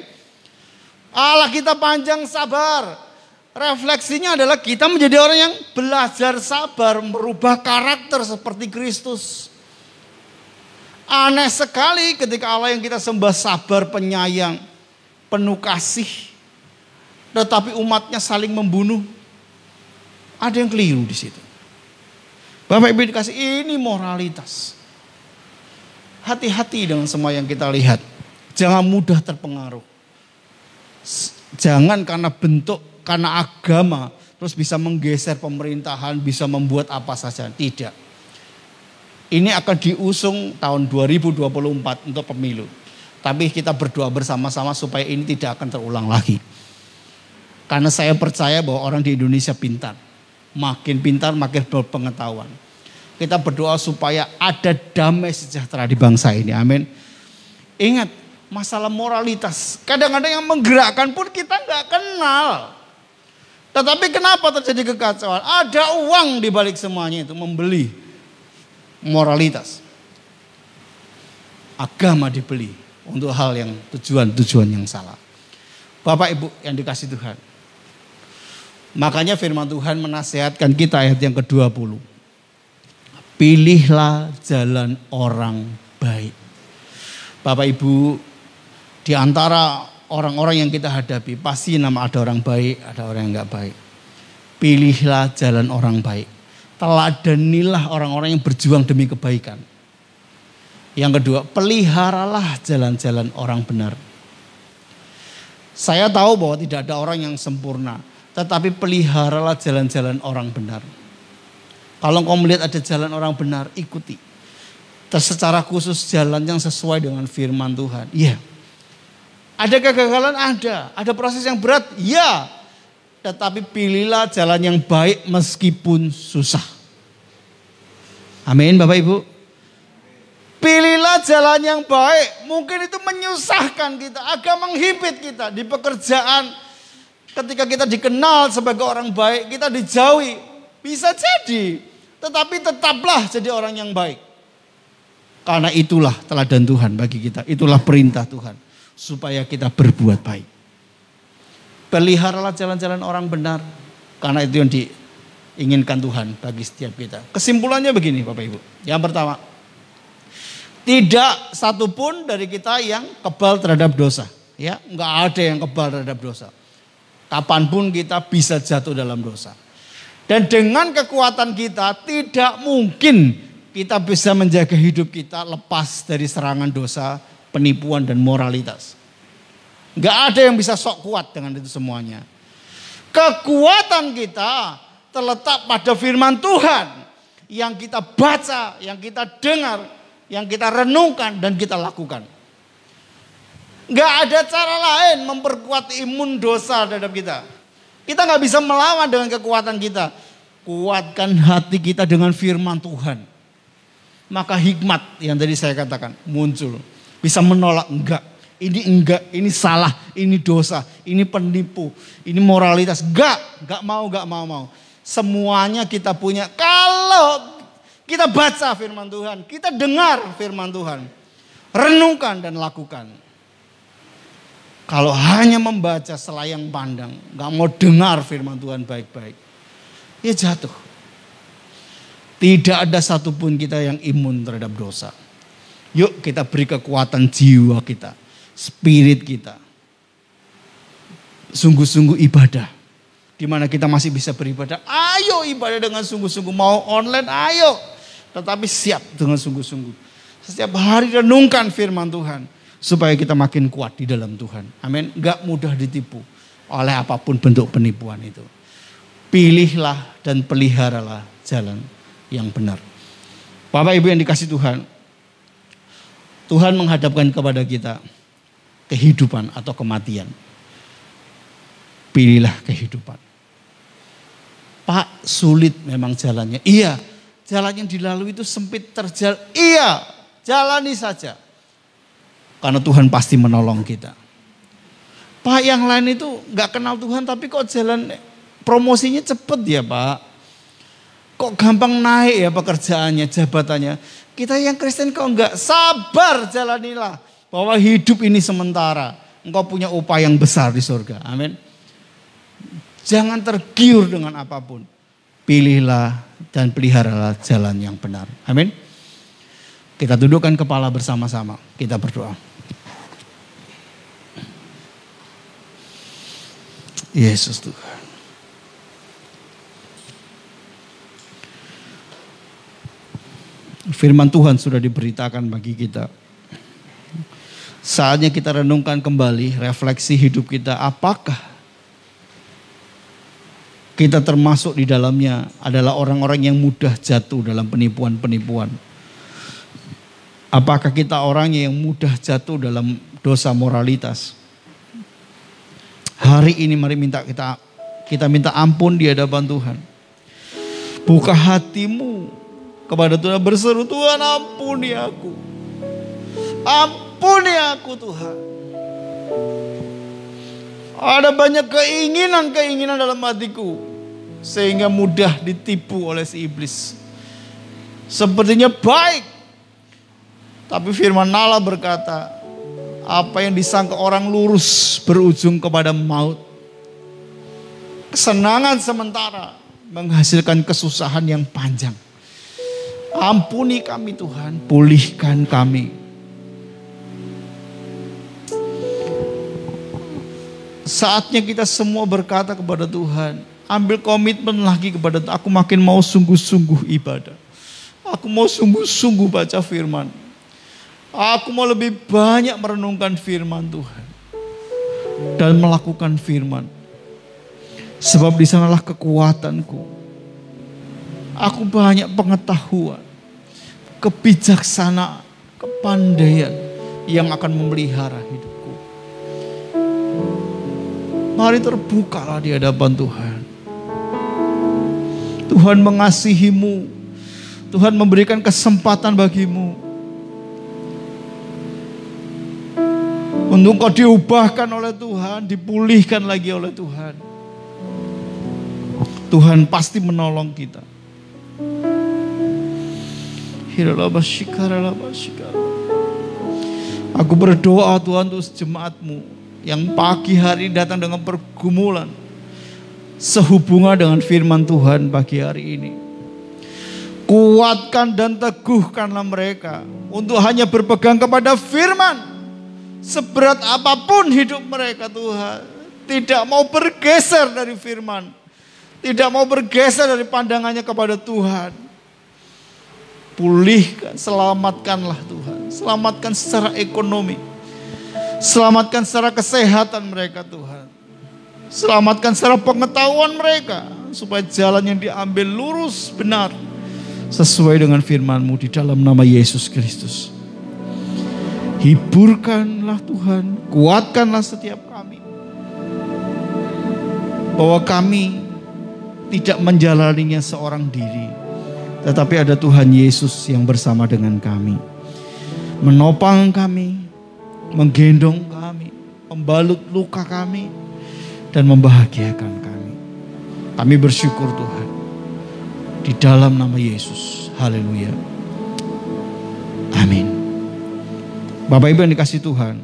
Allah kita panjang sabar. Refleksinya adalah kita menjadi orang yang belajar sabar, merubah karakter seperti Kristus. Aneh sekali ketika Allah yang kita sembah sabar, penyayang, penuh kasih, tetapi umatnya saling membunuh. Ada yang keliru di situ. Bapak Ibu dikasih, ini moralitas. Hati-hati dengan semua yang kita lihat. Jangan mudah terpengaruh. Jangan karena bentuk, karena agama, terus bisa menggeser pemerintahan, bisa membuat apa saja. Tidak. Ini akan diusung tahun 2024 untuk pemilu. Tapi kita berdoa bersama-sama supaya ini tidak akan terulang lagi. Karena saya percaya bahwa orang di Indonesia pintar. Makin pintar, makin berpengetahuan. Kita berdoa supaya ada damai sejahtera di bangsa ini. Amin. Ingat, masalah moralitas. Kadang-kadang yang menggerakkan pun kita nggak kenal. Tetapi kenapa terjadi kekacauan? Ada uang di balik semuanya itu, membeli moralitas. Agama dibeli untuk hal yang tujuan yang salah. Bapak Ibu yang dikasih Tuhan. Makanya firman Tuhan menasihatkan kita ayat yang ke-20. Pilihlah jalan orang baik. Bapak Ibu, di antara orang-orang yang kita hadapi pasti ada orang baik, ada orang yang enggak baik. Pilihlah jalan orang baik. Teladanilah orang-orang yang berjuang demi kebaikan. Yang kedua, peliharalah jalan-jalan orang benar. Saya tahu bahwa tidak ada orang yang sempurna, tetapi peliharalah jalan-jalan orang benar. Kalau kau melihat ada jalan orang benar, ikuti. Secara khusus jalan yang sesuai dengan firman Tuhan. Iya. Ada kegagalan? Ada proses yang berat? Ya. Tetapi pilihlah jalan yang baik meskipun susah. Amin Bapak Ibu. Pilihlah jalan yang baik. Mungkin itu menyusahkan kita, agak menghimpit kita di pekerjaan. Ketika kita dikenal sebagai orang baik, kita dijauhi. Bisa jadi. Tetapi tetaplah jadi orang yang baik. Karena itulah teladan Tuhan bagi kita. Itulah perintah Tuhan. Supaya kita berbuat baik. Peliharalah jalan-jalan orang benar. Karena itu yang diinginkan Tuhan bagi setiap kita. Kesimpulannya begini Bapak Ibu. Yang pertama. Tidak satupun dari kita yang kebal terhadap dosa. Ya, enggak ada yang kebal terhadap dosa. Kapanpun kita bisa jatuh dalam dosa. Dan dengan kekuatan kita tidak mungkin kita bisa menjaga hidup kita lepas dari serangan dosa, penipuan dan moralitas. Enggak ada yang bisa sok kuat dengan itu semuanya. Kekuatan kita terletak pada firman Tuhan yang kita baca, yang kita dengar, yang kita renungkan dan kita lakukan. Enggak ada cara lain memperkuat imun dosa terhadap kita. Kita nggak bisa melawan dengan kekuatan kita. Kuatkan hati kita dengan firman Tuhan. Maka hikmat yang tadi saya katakan muncul. Bisa menolak, enggak, ini salah, ini dosa, ini penipu, ini moralitas. Enggak mau. Semuanya kita punya. Kalau Kita baca firman Tuhan, kita dengar firman Tuhan. Renungkan dan lakukan. Kalau hanya membaca selayang pandang, gak mau dengar firman Tuhan baik-baik, ya jatuh. Tidak ada satupun kita yang imun terhadap dosa. Yuk kita beri kekuatan jiwa kita, spirit kita. Sungguh-sungguh ibadah. Di mana kita masih bisa beribadah. Ayo ibadah dengan sungguh-sungguh. Mau online, ayo. Tetapi siap dengan sungguh-sungguh. Setiap hari renungkan firman Tuhan. Supaya kita makin kuat di dalam Tuhan. Amin. Gak mudah ditipu oleh apapun bentuk penipuan itu. Pilihlah dan peliharalah jalan yang benar. Bapak Ibu yang dikasih Tuhan. Tuhan menghadapkan kepada kita kehidupan atau kematian. Pilihlah kehidupan. Pak, sulit memang jalannya. Iya, jalan yang dilalui itu sempit terjal. Iya, jalani saja. Karena Tuhan pasti menolong kita. Pak, yang lain itu gak kenal Tuhan tapi kok jalan promosinya cepet ya Pak. Kok gampang naik ya pekerjaannya, jabatannya. Kita yang Kristen kok enggak, sabar jalanilah. Bahwa hidup ini sementara. Engkau punya upah yang besar di surga. Amin. Jangan tergiur dengan apapun. Pilihlah dan peliharalah jalan yang benar. Amin. Kita dudukkan kepala bersama-sama. Kita berdoa. Yesus Tuhan. Firman Tuhan sudah diberitakan bagi kita. Saatnya kita renungkan kembali, refleksi hidup kita. Apakah kita termasuk di dalamnya adalah orang-orang yang mudah jatuh dalam penipuan-penipuan? Apakah kita orangnya yang mudah jatuh dalam dosa moralitas? Hari ini mari kita minta ampun di hadapan Tuhan. Buka hatimu kepada Tuhan, berseru, Tuhan ampuni aku. Ampuni aku Tuhan. Ada banyak keinginan-keinginan dalam hatiku. Sehingga mudah ditipu oleh si iblis. Sepertinya baik. Tapi firman Allah berkata, apa yang disangka orang lurus berujung kepada maut. Kesenangan sementara menghasilkan kesusahan yang panjang. Ampuni kami Tuhan, pulihkan kami. Saatnya kita semua berkata kepada Tuhan, ambil komitmen lagi kepada Tuhan. Aku makin mau sungguh-sungguh ibadah. Aku mau sungguh-sungguh baca firman. Aku mau lebih banyak merenungkan firman Tuhan. Dan melakukan firman. Sebab di sanalah kekuatanku. Aku banyak pengetahuan, kebijaksanaan, kepandaian yang akan memelihara hidupku. Mari terbukalah di hadapan Tuhan. Tuhan mengasihimu. Tuhan memberikan kesempatan bagimu. Untuk kau diubahkan oleh Tuhan, dipulihkan lagi oleh Tuhan. Tuhan pasti menolong kita. Aku berdoa Tuhan untuk jemaatmu yang pagi hari datang dengan pergumulan sehubungan dengan firman Tuhan pagi hari ini. Kuatkan dan teguhkanlah mereka untuk hanya berpegang kepada firman. Seberat apapun hidup mereka Tuhan, tidak mau bergeser dari firman, tidak mau bergeser dari pandangannya kepada Tuhan. Pulihkan, selamatkanlah Tuhan. Selamatkan secara ekonomi. Selamatkan secara kesehatan mereka Tuhan. Selamatkan secara pengetahuan mereka. Supaya jalan yang diambil lurus, benar. Sesuai dengan firman-Mu di dalam nama Yesus Kristus. Hiburkanlah Tuhan. Kuatkanlah setiap kami. Bahwa kami tidak menjalaninya seorang diri. Tetapi ada Tuhan Yesus yang bersama dengan kami. Menopang kami, menggendong kami, membalut luka kami, dan membahagiakan kami. Kami bersyukur Tuhan. Di dalam nama Yesus. Haleluya. Amin. Bapak Ibu yang dikasihi Tuhan,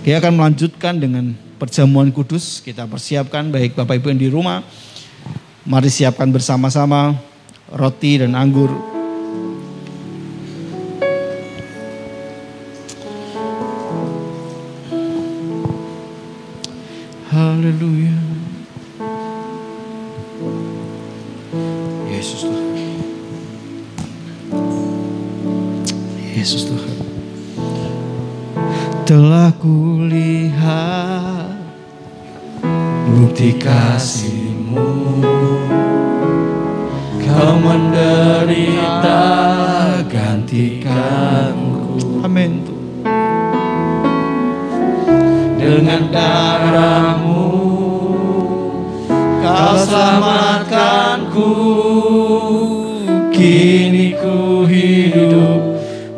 dia akan melanjutkan dengan perjamuan kudus. Kita persiapkan, baik Bapak Ibu yang di rumah, mari siapkan bersama-sama roti dan anggur. Haleluya. Yesus Tuhan. Yesus Tuhan. Telah kulihat bukti kasih-Mu, Kau menderita gantikanku. Amin. Dengan darah-Mu Kau selamatkanku. Kini ku hidup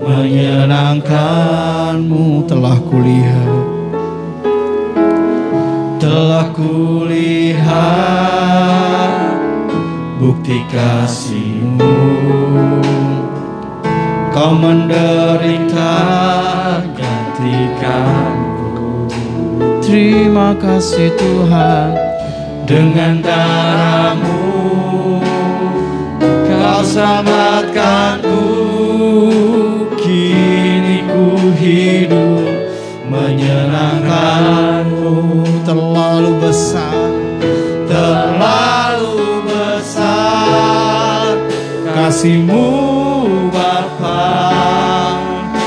menyenangkan-Mu. Telah kulihat bukti kasih-Mu, Kau menderita gantikanku. Terima kasih Tuhan. Dengan darah-Mu Kau selamatkanku. Kini ku hidup menyenangkan-Mu. Terlalu besar, terlalu besar kasih-Mu Bapa,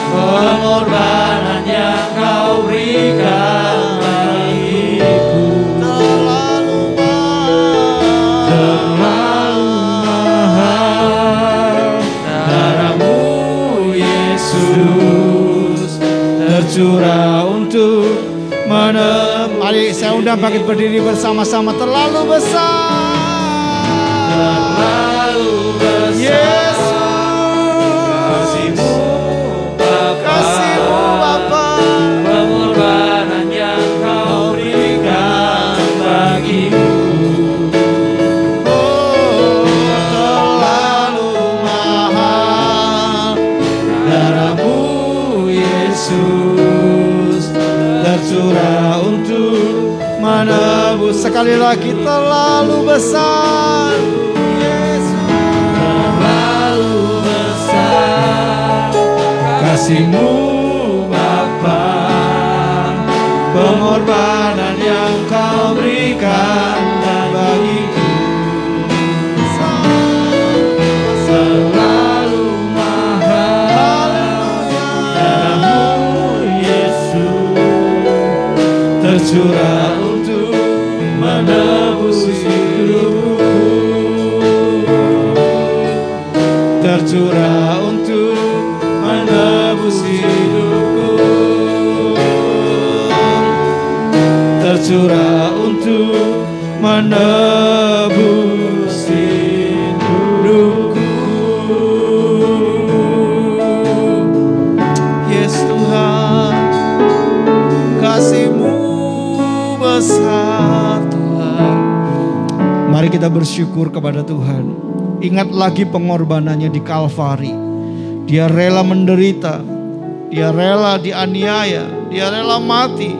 pengorbanan yang Kau berikan bagiku. Terlalu mahal darah-Mu Yesus tercurah untuk menebus. Mari saya undang bangkit berdiri bersama-sama. Terlalu besar, terlalu besar Yesus, kasih-Mu Bapa, pengorbanan yang Kau berikan bagiku. Oh, terlalu mahal darah-Mu Yesus tercurah untuk menebus. Sekali lagi, terlalu besar Yesus, terlalu besar kasih-Mu Bapa, pengorbanan yang Kau berikan bagiku. Selalu mahal darah-Mu Yesus tercurah untuk menebus hidupku. Tercurah untuk menebus hidupku. Tercurah untuk menebus hidupku. Yes Tuhan, kasih-Mu besar Tuhan. Mari kita bersyukur kepada Tuhan. Ingat lagi pengorbanannya di Kalvari. Dia rela menderita, Dia rela dianiaya, Dia rela mati.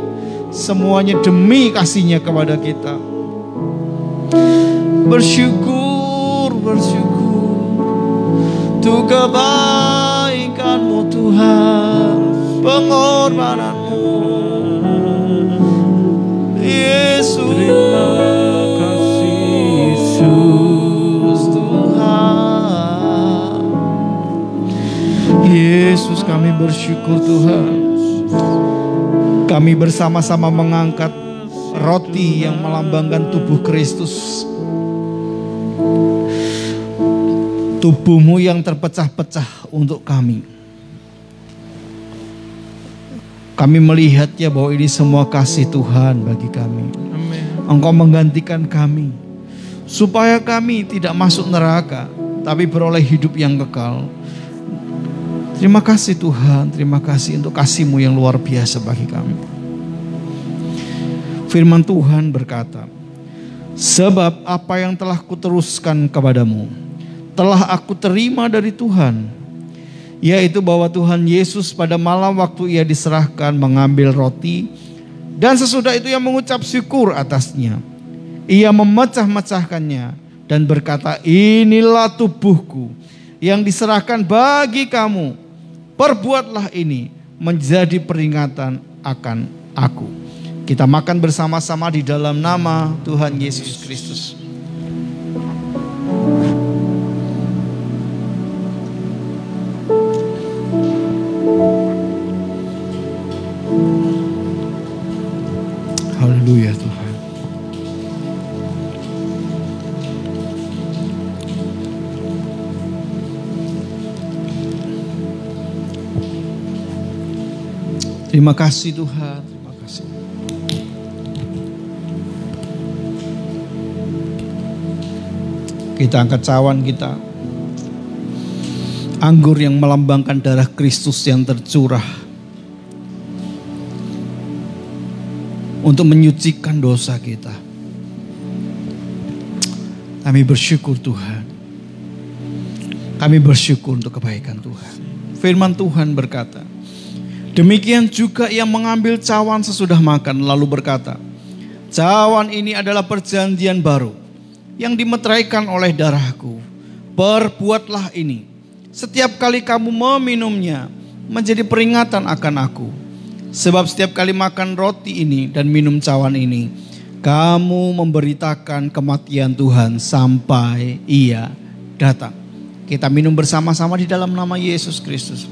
Semuanya demi kasih-Nya kepada kita. Bersyukur, bersyukur untuk kebaikan-Mu Tuhan, pengorbanan-Mu Yesus. Terima kasih Yesus Tuhan. Yesus, kami bersyukur Tuhan. Kami bersama-sama mengangkat roti yang melambangkan tubuh Kristus. Tubuh-Mu yang terpecah-pecah untuk kami. Kami melihat ya bahwa ini semua kasih Tuhan bagi kami. Amen. Engkau menggantikan kami supaya kami tidak masuk neraka, tapi beroleh hidup yang kekal. Terima kasih Tuhan, terima kasih untuk kasih-Mu yang luar biasa bagi kami. Firman Tuhan berkata, sebab apa yang telah kuteruskan kepadamu, telah aku terima dari Tuhan, yaitu bahwa Tuhan Yesus pada malam waktu ia diserahkan mengambil roti, dan sesudah itu ia mengucap syukur atasnya. Ia memecah-mecahkannya dan berkata, inilah tubuhku yang diserahkan bagi kamu. Perbuatlah ini menjadi peringatan akan aku. Kita makan bersama-sama di dalam nama Tuhan Yesus Kristus. Haleluya Tuhan. Terima kasih Tuhan, terima kasih. Kita angkat cawan kita. Anggur yang melambangkan darah Kristus yang tercurah untuk menyucikan dosa kita. Kami bersyukur Tuhan. Kami bersyukur untuk kebaikan Tuhan. Firman Tuhan berkata, demikian juga ia mengambil cawan sesudah makan lalu berkata, cawan ini adalah perjanjian baru yang dimeteraikan oleh darahku. Perbuatlah ini setiap kali kamu meminumnya menjadi peringatan akan aku. Sebab setiap kali makan roti ini dan minum cawan ini, kamu memberitakan kematian Tuhan sampai ia datang. Kita minum bersama-sama di dalam nama Yesus Kristus.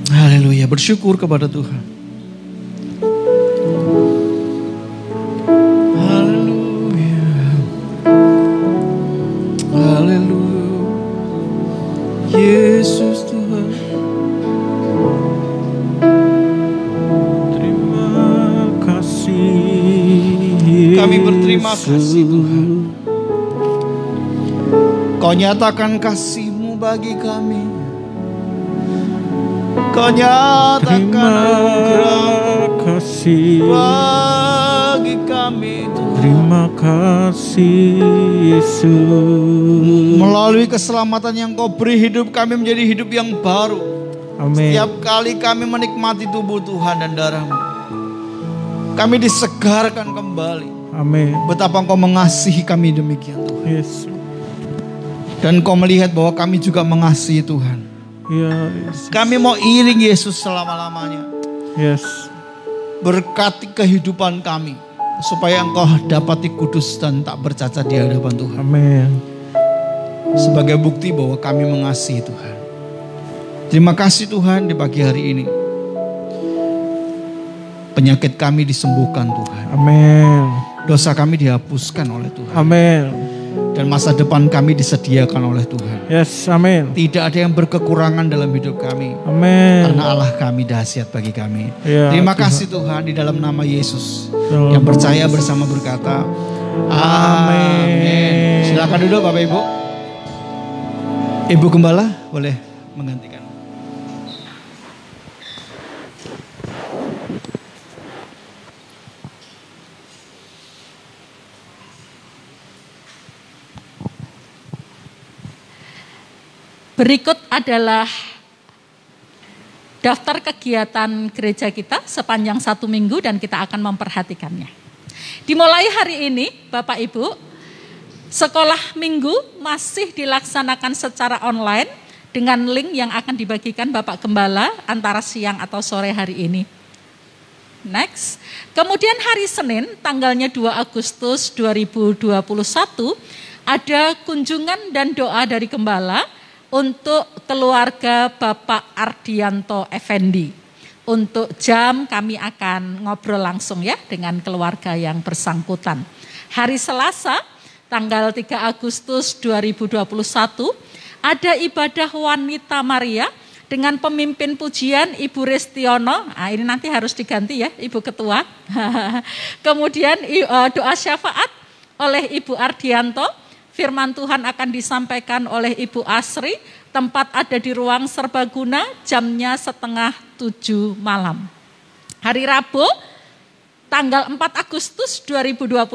Haleluya, bersyukur kepada Tuhan. Haleluya. Haleluya. Yesus Tuhan. Terima kasih. Kami berterima kasih Tuhan. Kau nyatakan kasih-Mu bagi kami. Kau nyatakan anugerah kasih bagi kami Tuhan. Terima kasih Yesus. Melalui keselamatan yang Kau beri, hidup kami menjadi hidup yang baru. Amin. Setiap kali kami menikmati tubuh Tuhan dan darah-Mu, kami disegarkan kembali. Amin. Betapa Engkau mengasihi kami demikian Tuhan. Yesus. Dan Kau melihat bahwa kami juga mengasihi Tuhan. Ya, Yesus. Kami mau iring Yesus selama-lamanya. Yes. Berkati kehidupan kami, supaya Engkau dapati kudus dan tak bercacat di hadapan Tuhan. Amin. Sebagai bukti bahwa kami mengasihi Tuhan. Terima kasih Tuhan di pagi hari ini. Penyakit kami disembuhkan Tuhan. Amin. Dosa kami dihapuskan oleh Tuhan. Amin. Dan masa depan kami disediakan oleh Tuhan. Yes, amin. Tidak ada yang berkekurangan dalam hidup kami. Amin. Karena Allah kami dahsyat bagi kami. Ya, Terima Tuhan. kasih Tuhan di dalam nama Yesus. Dalam Yang nama percaya Yesus. bersama berkata, Amin. Silakan duduk Bapak Ibu. Ibu Gembala boleh menggantikan. Berikut adalah daftar kegiatan gereja kita sepanjang 1 minggu dan kita akan memperhatikannya. Dimulai hari ini, Bapak Ibu, sekolah minggu masih dilaksanakan secara online dengan link yang akan dibagikan Bapak Gembala antara siang atau sore hari ini. Next. Kemudian hari Senin, tanggalnya 2 Agustus 2021, ada kunjungan dan doa dari Gembala untuk keluarga Bapak Ardianto Effendi. Untuk jam kami akan ngobrol langsung ya dengan keluarga yang bersangkutan. Hari Selasa tanggal 3 Agustus 2021 ada ibadah wanita Maria dengan pemimpin pujian Ibu Restiono. Nah, ini nanti harus diganti ya Ibu Ketua. Kemudian doa syafaat oleh Ibu Ardianto. Firman Tuhan akan disampaikan oleh Ibu Asri, tempat ada di ruang serbaguna, jamnya 6:30 malam. Hari Rabu, Tanggal 4 Agustus 2021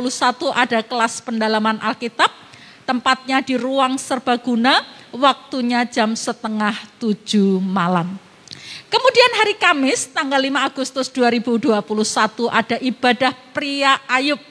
ada kelas pendalaman Alkitab. Tempatnya di ruang serbaguna, waktunya jam 6:30 malam. Kemudian hari Kamis tanggal 5 Agustus 2021 ada ibadah pria Ayub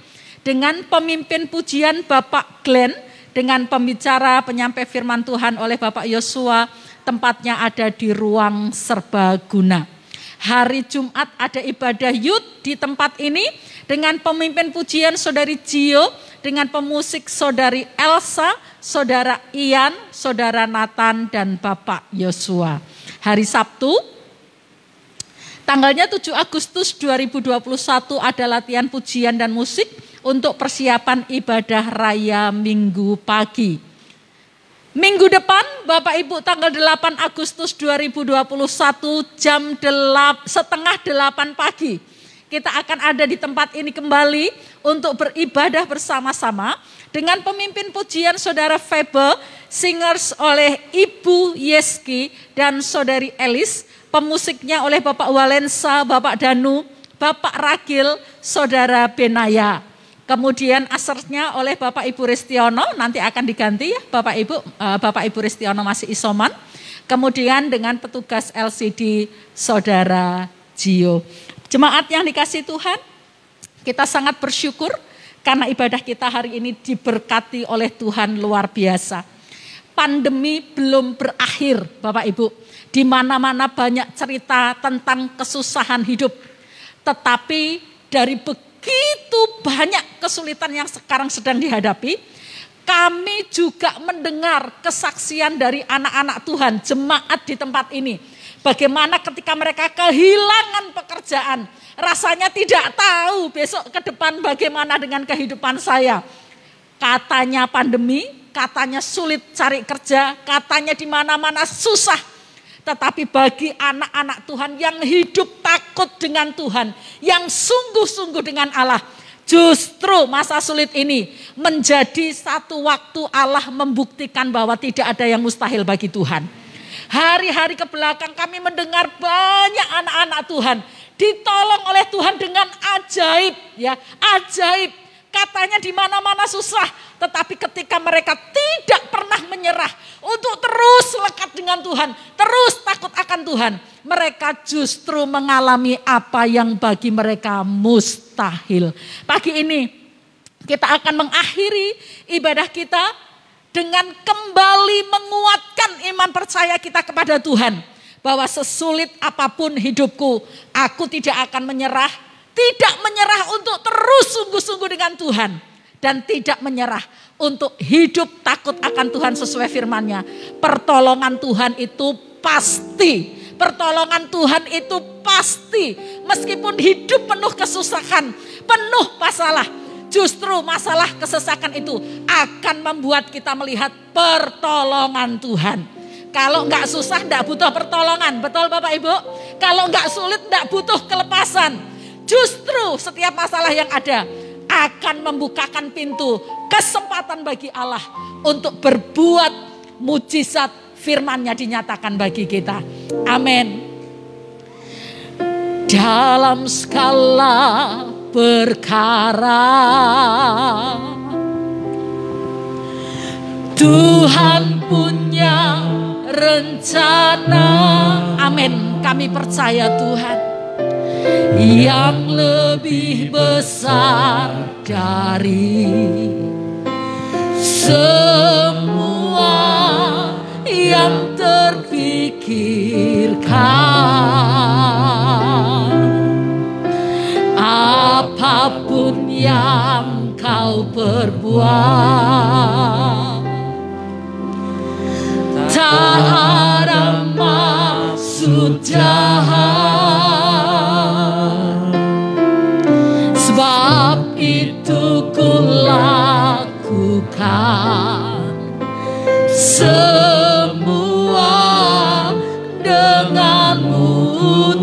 dengan pemimpin pujian Bapak Glenn, dengan pembicara penyampai firman Tuhan oleh Bapak Yosua. Tempatnya ada di ruang serbaguna. Hari Jumat ada ibadah Yud di tempat ini dengan pemimpin pujian Saudari Gio, dengan pemusik Saudari Elsa, Saudara Ian, Saudara Nathan, dan Bapak Yosua. Hari Sabtu tanggalnya 7 Agustus 2021 ada latihan pujian dan musik untuk persiapan ibadah raya Minggu pagi. Minggu depan Bapak Ibu tanggal 8 Agustus 2021 jam 7:30 pagi. Kita akan ada di tempat ini kembali untuk beribadah bersama-sama dengan pemimpin pujian Saudara Febe, singers oleh Ibu Yeski dan Saudari Elis, pemusiknya oleh Bapak Walensa, Bapak Danu, Bapak Ragil, Saudara Benaya. Kemudian asernya oleh Bapak Ibu Ristiono, nanti akan diganti ya Bapak Ibu Ristiono masih isoman. Kemudian dengan petugas LCD Saudara Gio. Jemaat yang dikasihi Tuhan, kita sangat bersyukur karena ibadah kita hari ini diberkati oleh Tuhan luar biasa. Pandemi belum berakhir Bapak Ibu. Di mana-mana banyak cerita tentang kesusahan hidup. Tetapi dari begitu banyak kesulitan yang sekarang sedang dihadapi, kami juga mendengar kesaksian dari anak-anak Tuhan, jemaat di tempat ini. Bagaimana ketika mereka kehilangan pekerjaan, rasanya tidak tahu besok ke depan bagaimana dengan kehidupan saya. Katanya pandemi, katanya sulit cari kerja, katanya di mana-mana susah. Tetapi bagi anak-anak Tuhan yang hidup takut dengan Tuhan, yang sungguh-sungguh dengan Allah, justru masa sulit ini menjadi satu waktu Allah membuktikan bahwa tidak ada yang mustahil bagi Tuhan. Hari-hari ke belakang kami mendengar banyak anak-anak Tuhan ditolong oleh Tuhan dengan ajaib, ya, ajaib. Katanya di mana-mana susah, tetapi ketika mereka tidak pernah menyerah untuk terus lekat dengan Tuhan, terus takut akan Tuhan, mereka justru mengalami apa yang bagi mereka mustahil. Pagi ini kita akan mengakhiri ibadah kita dengan kembali menguatkan iman percaya kita kepada Tuhan, bahwa sesulit apapun hidupku, aku tidak akan menyerah. Tidak menyerah untuk terus sungguh-sungguh dengan Tuhan. Dan tidak menyerah untuk hidup takut akan Tuhan sesuai firman-Nya. Pertolongan Tuhan itu pasti. Pertolongan Tuhan itu pasti. Meskipun hidup penuh kesusahan, penuh masalah. Justru masalah kesesakan itu akan membuat kita melihat pertolongan Tuhan. Kalau enggak susah enggak butuh pertolongan. Betul Bapak Ibu? Kalau enggak sulit enggak butuh kelepasan. Justru setiap masalah yang ada akan membukakan pintu kesempatan bagi Allah untuk berbuat mujizat, firman-Nya dinyatakan bagi kita. Amin. Dalam segala perkara Tuhan punya rencana. Amin. Kami percaya Tuhan yang lebih besar dari semua yang terpikirkan. Apapun yang kau perbuat, tak ada maksud jahat. Sebab itu ku lakukan semua denganmu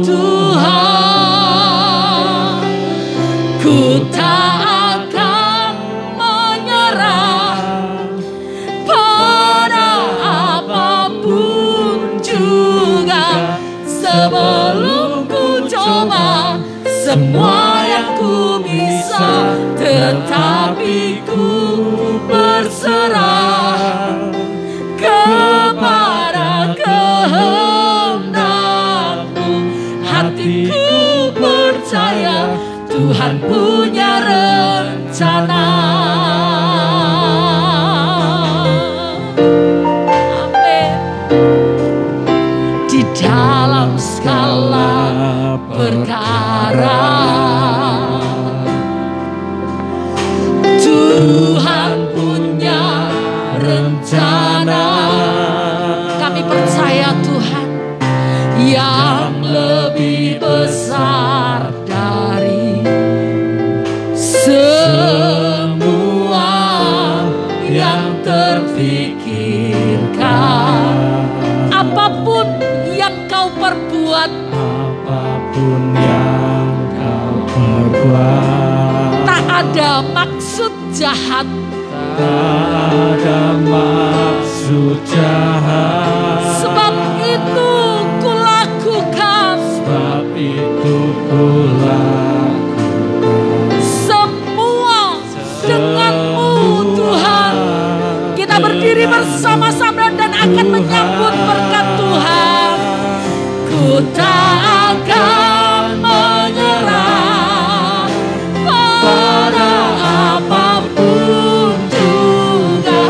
Tuhan. Ku tak akan menyerah pada apapun juga, sebelum ku coba semua yang ku bisa, tetapi ku berserah kepada kehendak-Mu. Hatiku percaya Tuhan punya rencana. Amin. Di dalam segala perkara Tuhan punya rencana. Kami percaya Tuhan yang lebih besar dari semua yang terfikirkan. Apapun yang kau perbuat, Apapun yang kau perbuat, tak ada maksud jahat. tak ada maksud jahat. Sebab itu kulakukan Sebab itu kulakukan semua dengan-Mu Tuhan. Kita berdiri bersama-sama dan akan menyambut berkat Tuhan. Ku tak akan menyerah pada apapun juga,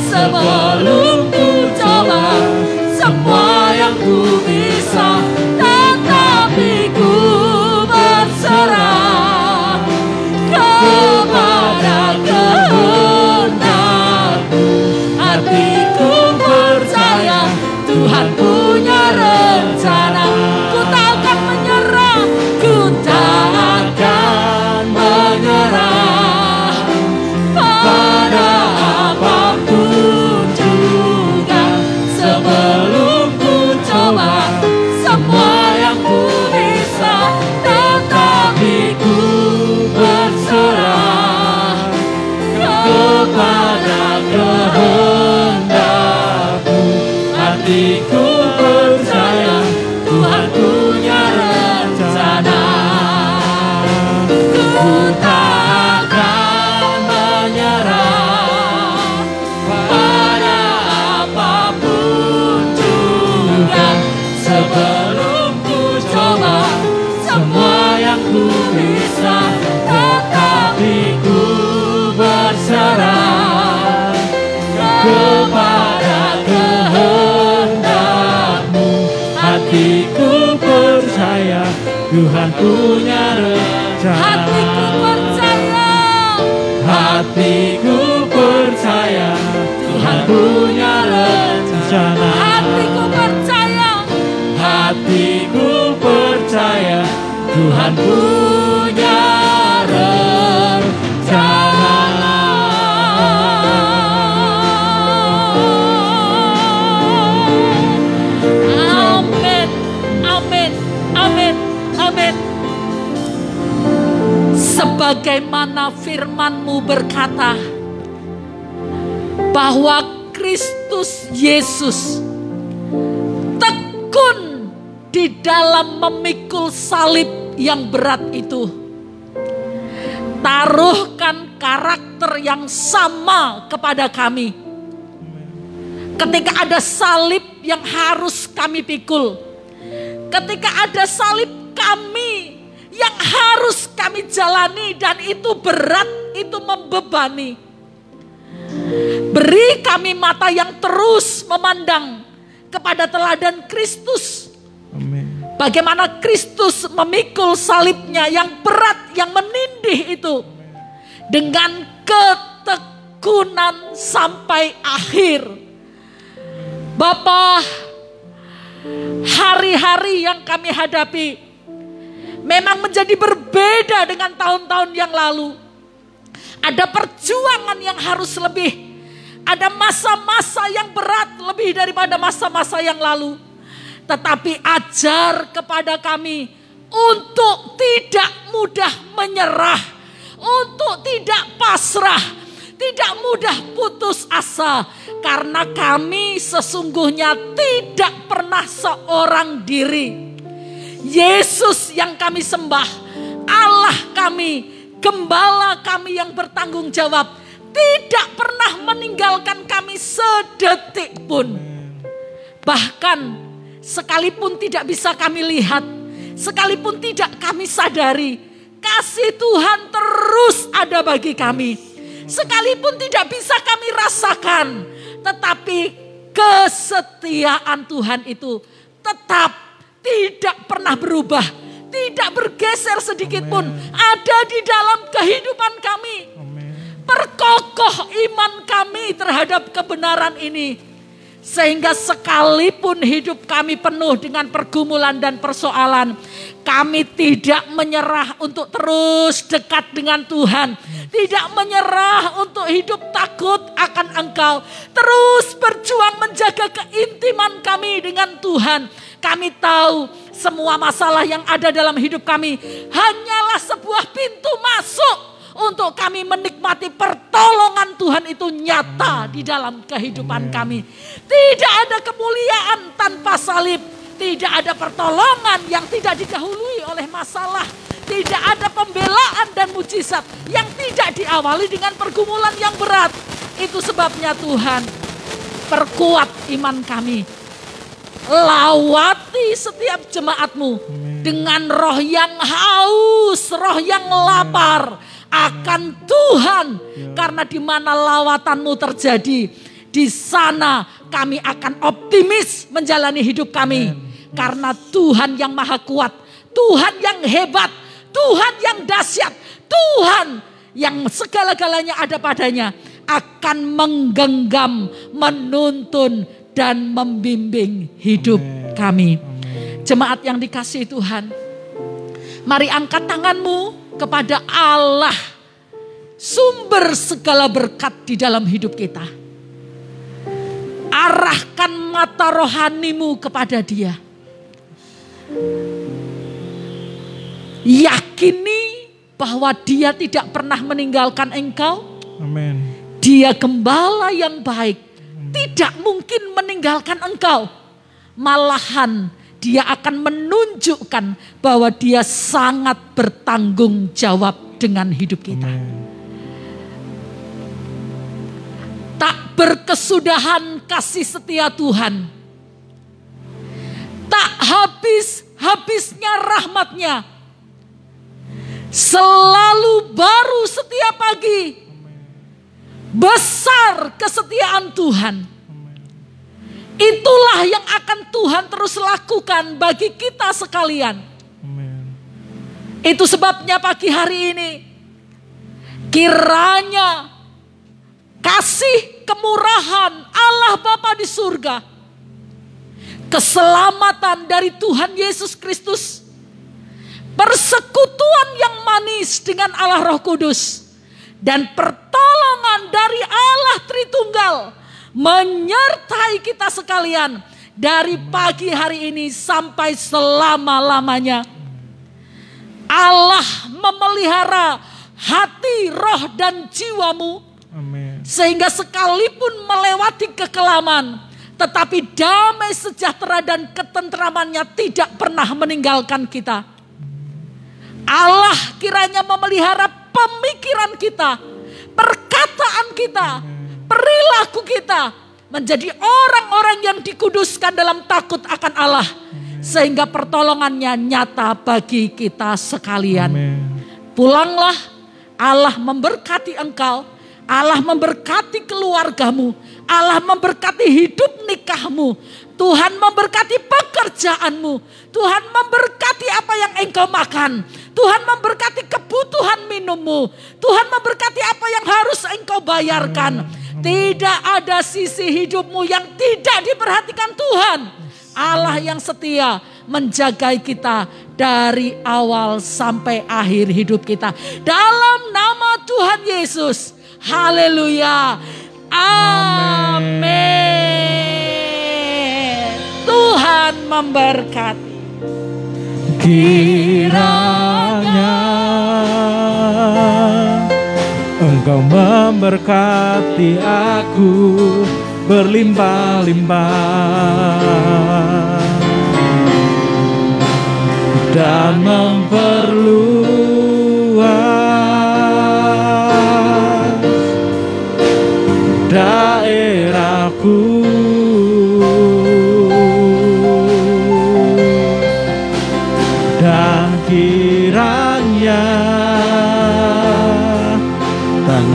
sebelum ku coba semua yang ku bisa, tetapi ku berserah kepada kehendak-Mu. Hatiku percaya Tuhan punya rencana. Ku tak akan menyerah, ku tak akan menyerah pada apapun juga, sebelum ku coba semua yang ku bisa, tetapi ku berserah kepada kehendak-Mu. Hatiku percaya Tuhan punya rencana. Ku tak akan menyerah pada apapun juga, sebelum ku coba semua yang ku bisa, tetapi ku berserah kepada kehendak-Mu. Hatiku percaya Tuhan punya rencana. Hatiku percaya, Hatiku percaya Tuhan punya rencana. hatiku percaya, Hatiku percaya Tuhan punya rencana. Amin, amin, amin, amin. Sebagaimana firman-Mu berkata bahwa Kristus Yesus tekun di dalam memikul salib yang berat itu. Taruhkan karakter yang sama kepada kami. Ketika ada salib yang harus kami pikul, ketika ada salib kami yang harus kami jalani dan itu berat, itu membebani. Beri kami mata yang terus memandang kepada teladan Kristus. Amin. Bagaimana Kristus memikul salibnya yang berat, yang menindih itu. Dengan ketekunan sampai akhir. Bapa, hari-hari yang kami hadapi memang menjadi berbeda dengan tahun-tahun yang lalu. Ada perjuangan yang harus lebih. Ada masa-masa yang berat lebih daripada masa-masa yang lalu. Tetapi ajar kepada kami untuk tidak mudah menyerah. Untuk tidak pasrah. Tidak mudah putus asa. Karena kami sesungguhnya tidak pernah seorang diri. Yesus yang kami sembah Allah kami, gembala kami yang bertanggung jawab, tidak pernah meninggalkan kami sedetik pun. Bahkan sekalipun tidak bisa kami lihat, sekalipun tidak kami sadari, kasih Tuhan terus ada bagi kami. Sekalipun tidak bisa kami rasakan, tetapi kesetiaan Tuhan itu tetap tidak pernah berubah, tidak bergeser sedikit pun ada di dalam kehidupan kami. Perkokoh iman kami terhadap kebenaran ini, sehingga sekalipun hidup kami penuh dengan pergumulan dan persoalan, kami tidak menyerah untuk terus dekat dengan Tuhan. Tidak menyerah untuk hidup takut akan Engkau. Terus berjuang menjaga keintiman kami dengan Tuhan. Kami tahu semua masalah yang ada dalam hidup kami hanyalah sebuah pintu masuk untuk kami menikmati pertolongan Tuhan itu nyata di dalam kehidupan kami. Tidak ada kemuliaan tanpa salib. Tidak ada pertolongan yang tidak didahului oleh masalah. Tidak ada pembelaan dan mujizat yang tidak diawali dengan pergumulan yang berat. Itu sebabnya Tuhan, perkuat iman kami. Lawati setiap jemaat-Mu dengan roh yang haus, roh yang lapar akan Tuhan. Karena di mana lawatan-Mu terjadi, di sana kami akan optimis menjalani hidup kami. Karena Tuhan yang maha kuat, Tuhan yang hebat, Tuhan yang dahsyat, Tuhan yang segala-galanya ada padanya akan menggenggam, menuntun dan membimbing hidup kami. Jemaat yang dikasihi Tuhan, mari angkat tanganmu kepada Allah, sumber segala berkat di dalam hidup kita. Arahkan mata rohanimu kepada Dia. Yakini bahwa Dia tidak pernah meninggalkan engkau. Amin. Dia gembala yang baik, tidak mungkin meninggalkan engkau. Malahan Dia akan menunjukkan bahwa Dia sangat bertanggung jawab dengan hidup kita. Tak berkesudahan kasih setia Tuhan. Tak habis-habisnya rahmat-Nya. Selalu baru setiap pagi. Besar kesetiaan Tuhan. Itulah yang akan Tuhan terus lakukan bagi kita sekalian. Itu sebabnya pagi hari ini, kiranya kasih kemurahan Allah Bapa di surga, keselamatan dari Tuhan Yesus Kristus, persekutuan yang manis dengan Allah Roh Kudus, dan pertolongan dari Allah Tritunggal menyertai kita sekalian dari pagi hari ini sampai selama-lamanya. Allah memelihara hati, roh, dan jiwamu. Amin. Sehingga sekalipun melewati kekelaman, tetapi damai sejahtera dan ketentramannya tidak pernah meninggalkan kita. Allah kiranya memelihara pemikiran kita, perkataan kita, perilaku kita menjadi orang-orang yang dikuduskan dalam takut akan Allah. Sehingga pertolongannya nyata bagi kita sekalian. Amin. Pulanglah, Allah memberkati engkau, Allah memberkati keluargamu, Allah memberkati hidup nikahmu, Tuhan memberkati pekerjaanmu, Tuhan memberkati apa yang engkau makan, Tuhan memberkati kebutuhan minummu, Tuhan memberkati apa yang harus engkau bayarkan. Tidak ada sisi hidupmu yang tidak diperhatikan Tuhan. Allah yang setia menjaga kita dari awal sampai akhir hidup kita. Dalam nama Tuhan Yesus. Haleluya. Amin. Tuhan memberkati. Kiranya Engkau memberkati aku berlimpah-limpah dan memperluas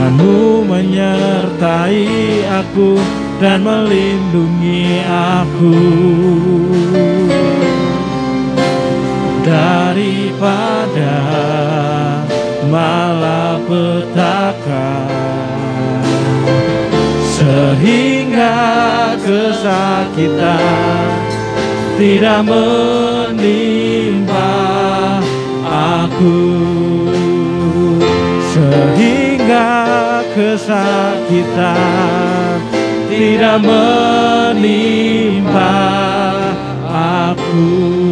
Tangan-Mu menyertai aku dan melindungi aku daripada malapetaka, sehingga kesakitan tidak menimpa aku, sehingga kesakitan tidak menimpa aku.